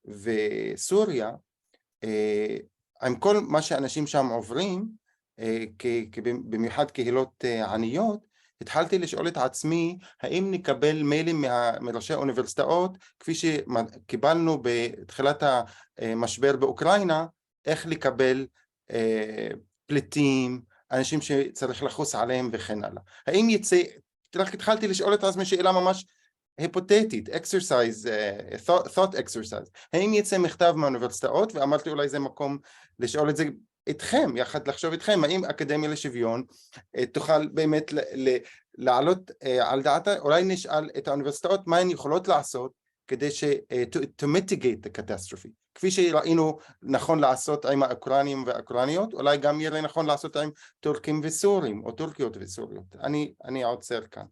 וסוריה, עם כל מה שאנשים שם עוברים, במיוחד קהילות עניות, התחלתי לשאול את עצמי, האם נקבל מיילים מראשי האוניברסיטאות, כפי שקיבלנו בתחילת המשבר באוקראינה, איך לקבל פליטים, אנשים שצריך לחוס עליהם וכן הלאה. האם יצא, רק התחלתי לשאול את עצמי שאלה ממש היפותטית, exercise, thought exercise. האם יצא מכתב מהאוניברסיטאות, ואמרתי אולי זה מקום לשאול את זה איתכם, יחד לחשוב איתכם, האם אקדמיה לשוויון תוכל באמת לעלות על דעתה, אולי נשאל את האוניברסיטאות מה הן יכולות לעשות, כדי to mitigate the catastrophe. כפי שראינו נכון לעשות עם האוקראינים והאוקראניות, אולי גם יהיה נכון לעשות עם טורקים וסורים, או טורקיות וסוריות. אני עוצר כאן.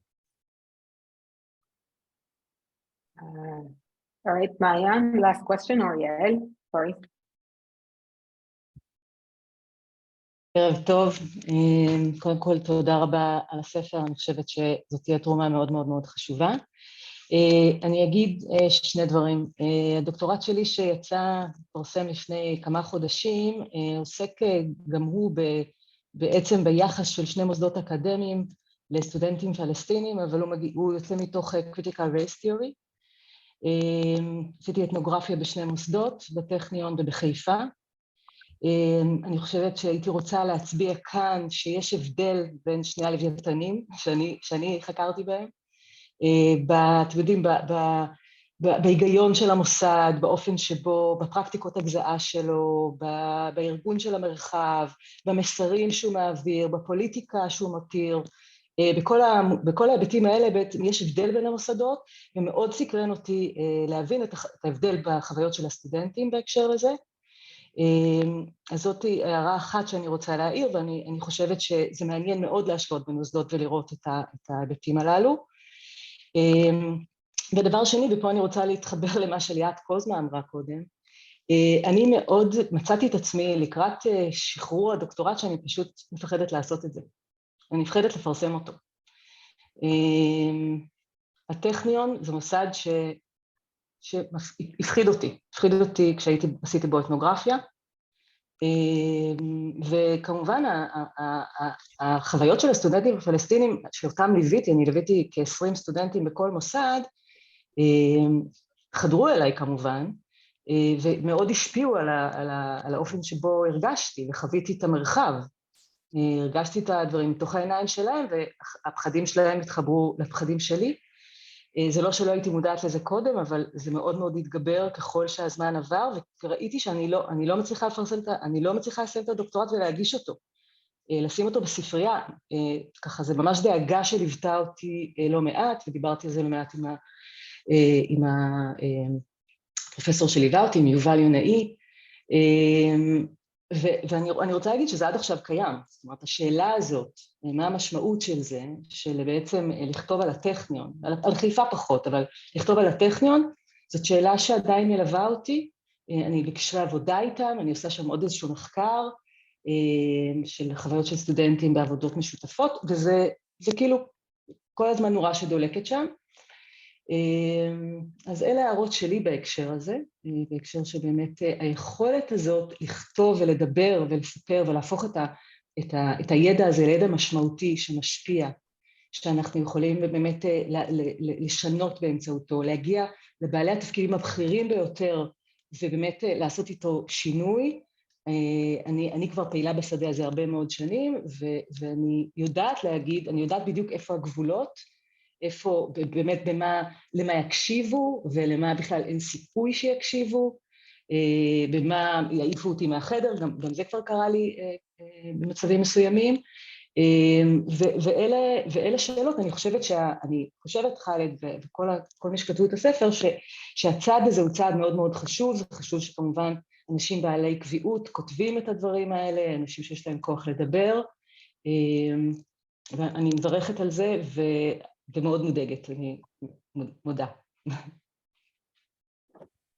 All right, Mayan, last question, or Yael, sorry. ערב טוב, קודם כל תודה רבה על הספר, אני חושבת שזאת תהיה תרומה מאוד מאוד מאוד חשובה. אני אגיד שני דברים. הדוקטורט שלי שיצא, פרסם לפני כמה חודשים, עוסק גם הוא בעצם ביחס של שני מוסדות אקדמיים לסטודנטים פלסטינים, אבל הוא יוצא מתוך critical race theory. עשיתי אתנוגרפיה בשני מוסדות, בטכניון ובחיפה. אני חושבת שהייתי רוצה להצביע כאן שיש הבדל בין שני הלווייתנים שאני חקרתי בהם, אתם יודעים, בהיגיון של המוסד, באופן שבו, בפרקטיקות הגזעה שלו, בארגון של המרחב, במסרים שהוא מעביר, בפוליטיקה שהוא מתיר, בכל ההיבטים האלה בעצם יש הבדל בין המוסדות, ומאוד סקרן אותי להבין את ההבדל בחוויות של הסטודנטים בהקשר לזה. אז זאת הערה אחת שאני רוצה להעיר, ואני חושבת שזה מעניין מאוד להשוות בין מוסדות ולראות את ההיבטים הללו. ודבר שני, ופה אני רוצה להתחבר למה שליאת קוזמה אמרה קודם, אני מאוד מצאתי את עצמי לקראת שחרור הדוקטורט שאני פשוט מפחדת לעשות את זה. אני מפחדת לפרסם אותו. הטכניון זה מוסד שהפחיד אותי כשעשיתי בו אתנוגרפיה, וכמובן החוויות של הסטודנטים הפלסטינים שאותם ליוויתי, אני ליוויתי כ-20 סטודנטים בכל מוסד, חדרו אליי כמובן, ומאוד השפיעו על האופן שבו הרגשתי וחוויתי את המרחב. הרגשתי את הדברים מתוך העיניים שלהם, והפחדים שלהם התחברו לפחדים שלי. זה לא שלא הייתי מודעת לזה קודם, אבל זה מאוד מאוד התגבר ככל שהזמן עבר, וראיתי שאני לא מצליחה לסיים את הדוקטורט ולהגיש אותו, לשים אותו בספרייה. ככה זה ממש דאגה שליוותה אותי לא מעט, ודיברתי על זה לא מעט עם הפרופסור שליווה אותי, עם יובל יונאי, ואני רוצה להגיד שזה עד עכשיו קיים. זאת אומרת, השאלה הזאת, מה המשמעות של זה, של בעצם לכתוב על הטכניון, על חיפה פחות, אבל לכתוב על הטכניון, זאת שאלה שעדיין מלווה אותי. אני בקשרי עבודה איתם, אני עושה שם עוד איזשהו מחקר של חוויות של סטודנטים בעבודות משותפות, וזה כאילו כל הזמן נורא שדולקת שם. אז אלה הערות שלי בהקשר הזה, בהקשר שבאמת היכולת הזאת לכתוב ולדבר ולספר ולהפוך את הידע הזה לידע משמעותי שמשפיע, שאנחנו יכולים באמת לשנות באמצעותו, להגיע לבעלי התפקידים הבכירים ביותר ובאמת לעשות איתו שינוי. אני כבר פעילה בשדה הזה הרבה מאוד שנים, ואני יודעת להגיד, אני יודעת בדיוק איפה הגבולות, איפה באמת למה יקשיבו ולמה בכלל אין סיכוי שיקשיבו, במה יעיפו אותי מהחדר, גם זה כבר קרה לי במצבים מסוימים, ואלה שאלות, אני חושבת ח'אלד וכל מי שכתבו את הספר, שהצעד הזה הוא צעד מאוד מאוד חשוב, זה חשוב שכמובן אנשים בעלי קביעות כותבים את הדברים האלה, אנשים שיש להם כוח לדבר, ואני מברכת על זה ומאוד מודאגת, אני מודה.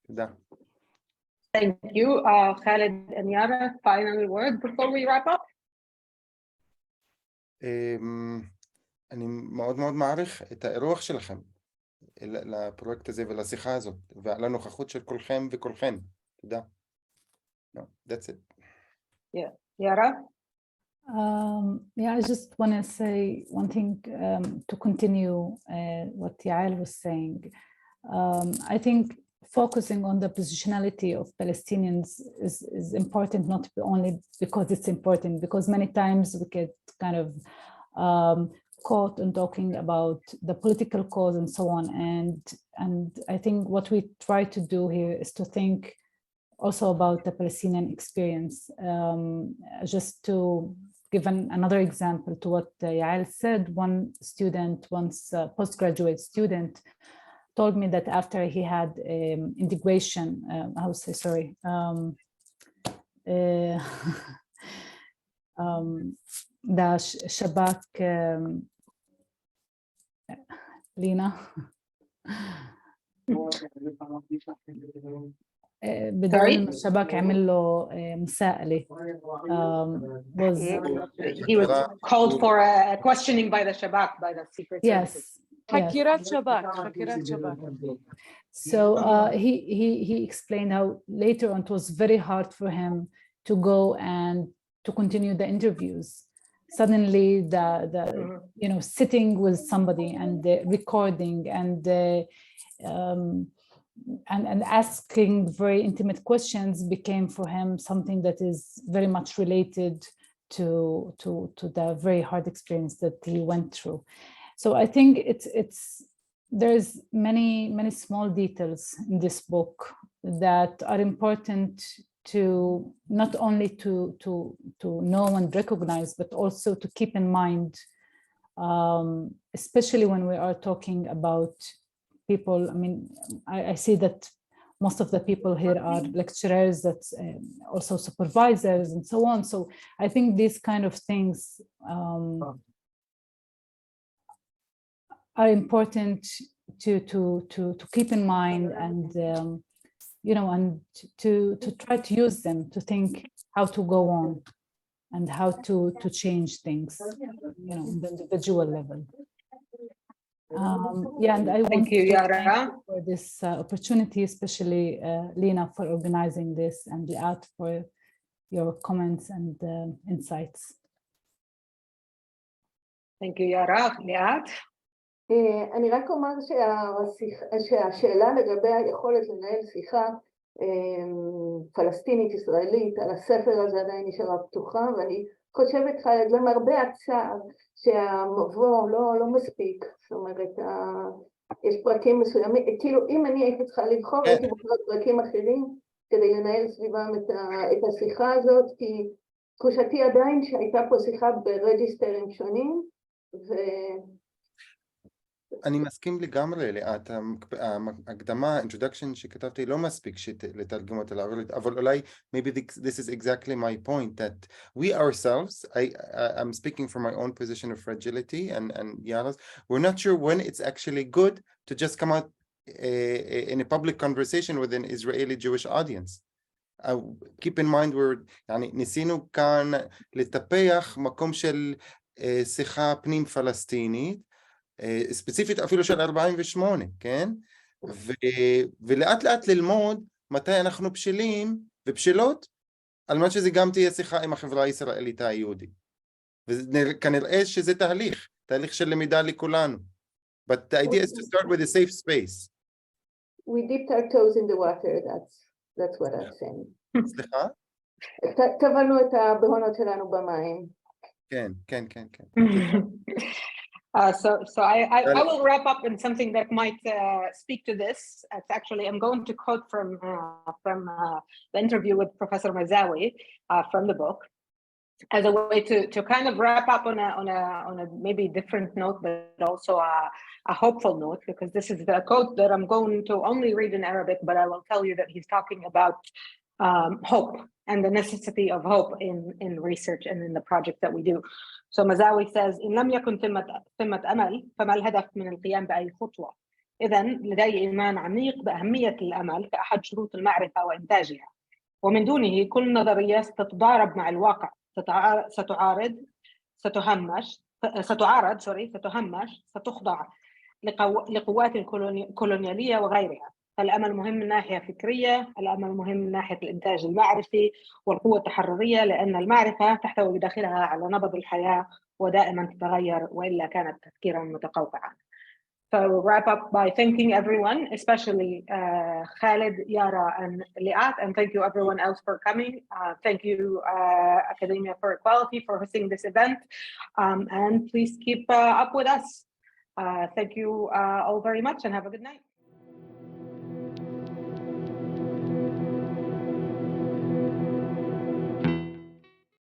תודה. Thank you. Khaled, any other final word before we wrap up? אני מאוד מאוד מעריך את האירוח שלכם לפרויקט הזה ולשיחה הזאת, ועל הנוכחות של כולכם וכולכן. תודה. No, that's it. Yeah. Yara? Yeah, I just want to say one thing to continue what Yael was saying. I think focusing on the positionality of Palestinians is important, not only because it's important, because many times we get kind of caught in talking about the political cause and so on. And I think what we try to do here is to think also about the Palestinian experience. Just to give another example to what Yael said, one student, once a postgraduate student, told me that after he had integration, the Shabak, Lina, بدون الشباك عمل له مساءلة. He was called for a questioning by the Shabak, by the secret services. חקירת שב"כ, חקירת שב"כ. So he explained how later on it was very hard for him to go and to continue the interviews. Suddenly the sitting with somebody and recording and asking very intimate questions became for him something that is very much related to the very hard experience that he went through. So I think there's many small details in this book that are important to not only to know and recognize, but also to keep in mind, especially when we are talking about people. I mean, I see that most of the people here are lecturers, that's also supervisors and so on. So I think these kind of things are important to keep in mind, and and to try to use them to think how to go on and how to change things, on the individual level. And I want to thank you for this opportunity, especially Lina for organizing this, and Liat for your comments and insights. Thank you, Yara. Liat? אני רק אומר שהשאלה לגבי היכולת לנהל שיחה פלסטינית ישראלית על הספר הזה עדיין נשארה פתוחה, ואני חושבת למרבה הצער שהמבוא לא מספיק. זאת אומרת, יש פרקים מסוימים, כאילו אם אני הייתי צריכה לבחור, הייתי בוחרת פרקים אחרים כדי לנהל סביבם את השיחה הזאת, כי תחושתי עדיין שהייתה פה שיחה ברג'יסטרים שונים, אני מסכים לגמרי, לאט, ההקדמה, introduction שכתבתי לא מספיק לתרגם אותה לעברית, אבל אולי, maybe this is exactly my point, that we ourselves, I'm speaking from my own position of fragility and Yara's, we're not sure when it's actually good to just come out in a public conversation with an Israeli Jewish audience. Keep in mind, ניסינו כאן לטפח מקום של שיחה פנים פלסטינית, ספציפית אפילו של 48, כן? ולאט לאט ללמוד מתי אנחנו בשלים ובשלות, על מנת שזה גם תהיה שיחה עם החברה הישראלית היהודית. וכנראה שזה תהליך של למידה לכולנו. But the idea is to start with a safe space. We dipped our toes in the water, that's what I'm saying. סליחה? טבענו את הבהונות שלנו במים. כן. So I will wrap up in something that might speak to this. It's actually, I'm going to quote from the interview with Professor Mazawi from the book, as a way to kind of wrap up on a maybe different note, but also a hopeful note, because this is the quote that I'm going to only read in Arabic, but I will tell you that he's talking about hope and the necessity of hope in research and in the project that we do. So Mazawi says, إن لم يكن ثمة أمل فما الهدف من القيام بأي خطوة؟ إذن لدي إيمان عميق بأهمية الأمل كأحد شروط المعرفة وإنتاجها، ومن دونه كل نظرية ستتضارب مع الواقع، ستهمش، ستخضع لقوات الكولونيالية وغيرها. فالأمل مهم من ناحية فكرية، الأمل مهم من ناحية الإنتاج المعرفي والقوة التحررية، لأن المعرفة تحتوي بداخلها على نبض الحياة ودائما تتغير وإلا كانت تفكيرا متقوقعا. So we'll wrap up by thanking everyone, especially Khaled, Yara, and Liat, and thank you everyone else for coming. Thank you Academia for Equality for hosting this event, and please keep up with us. Thank you all very much and have a good night.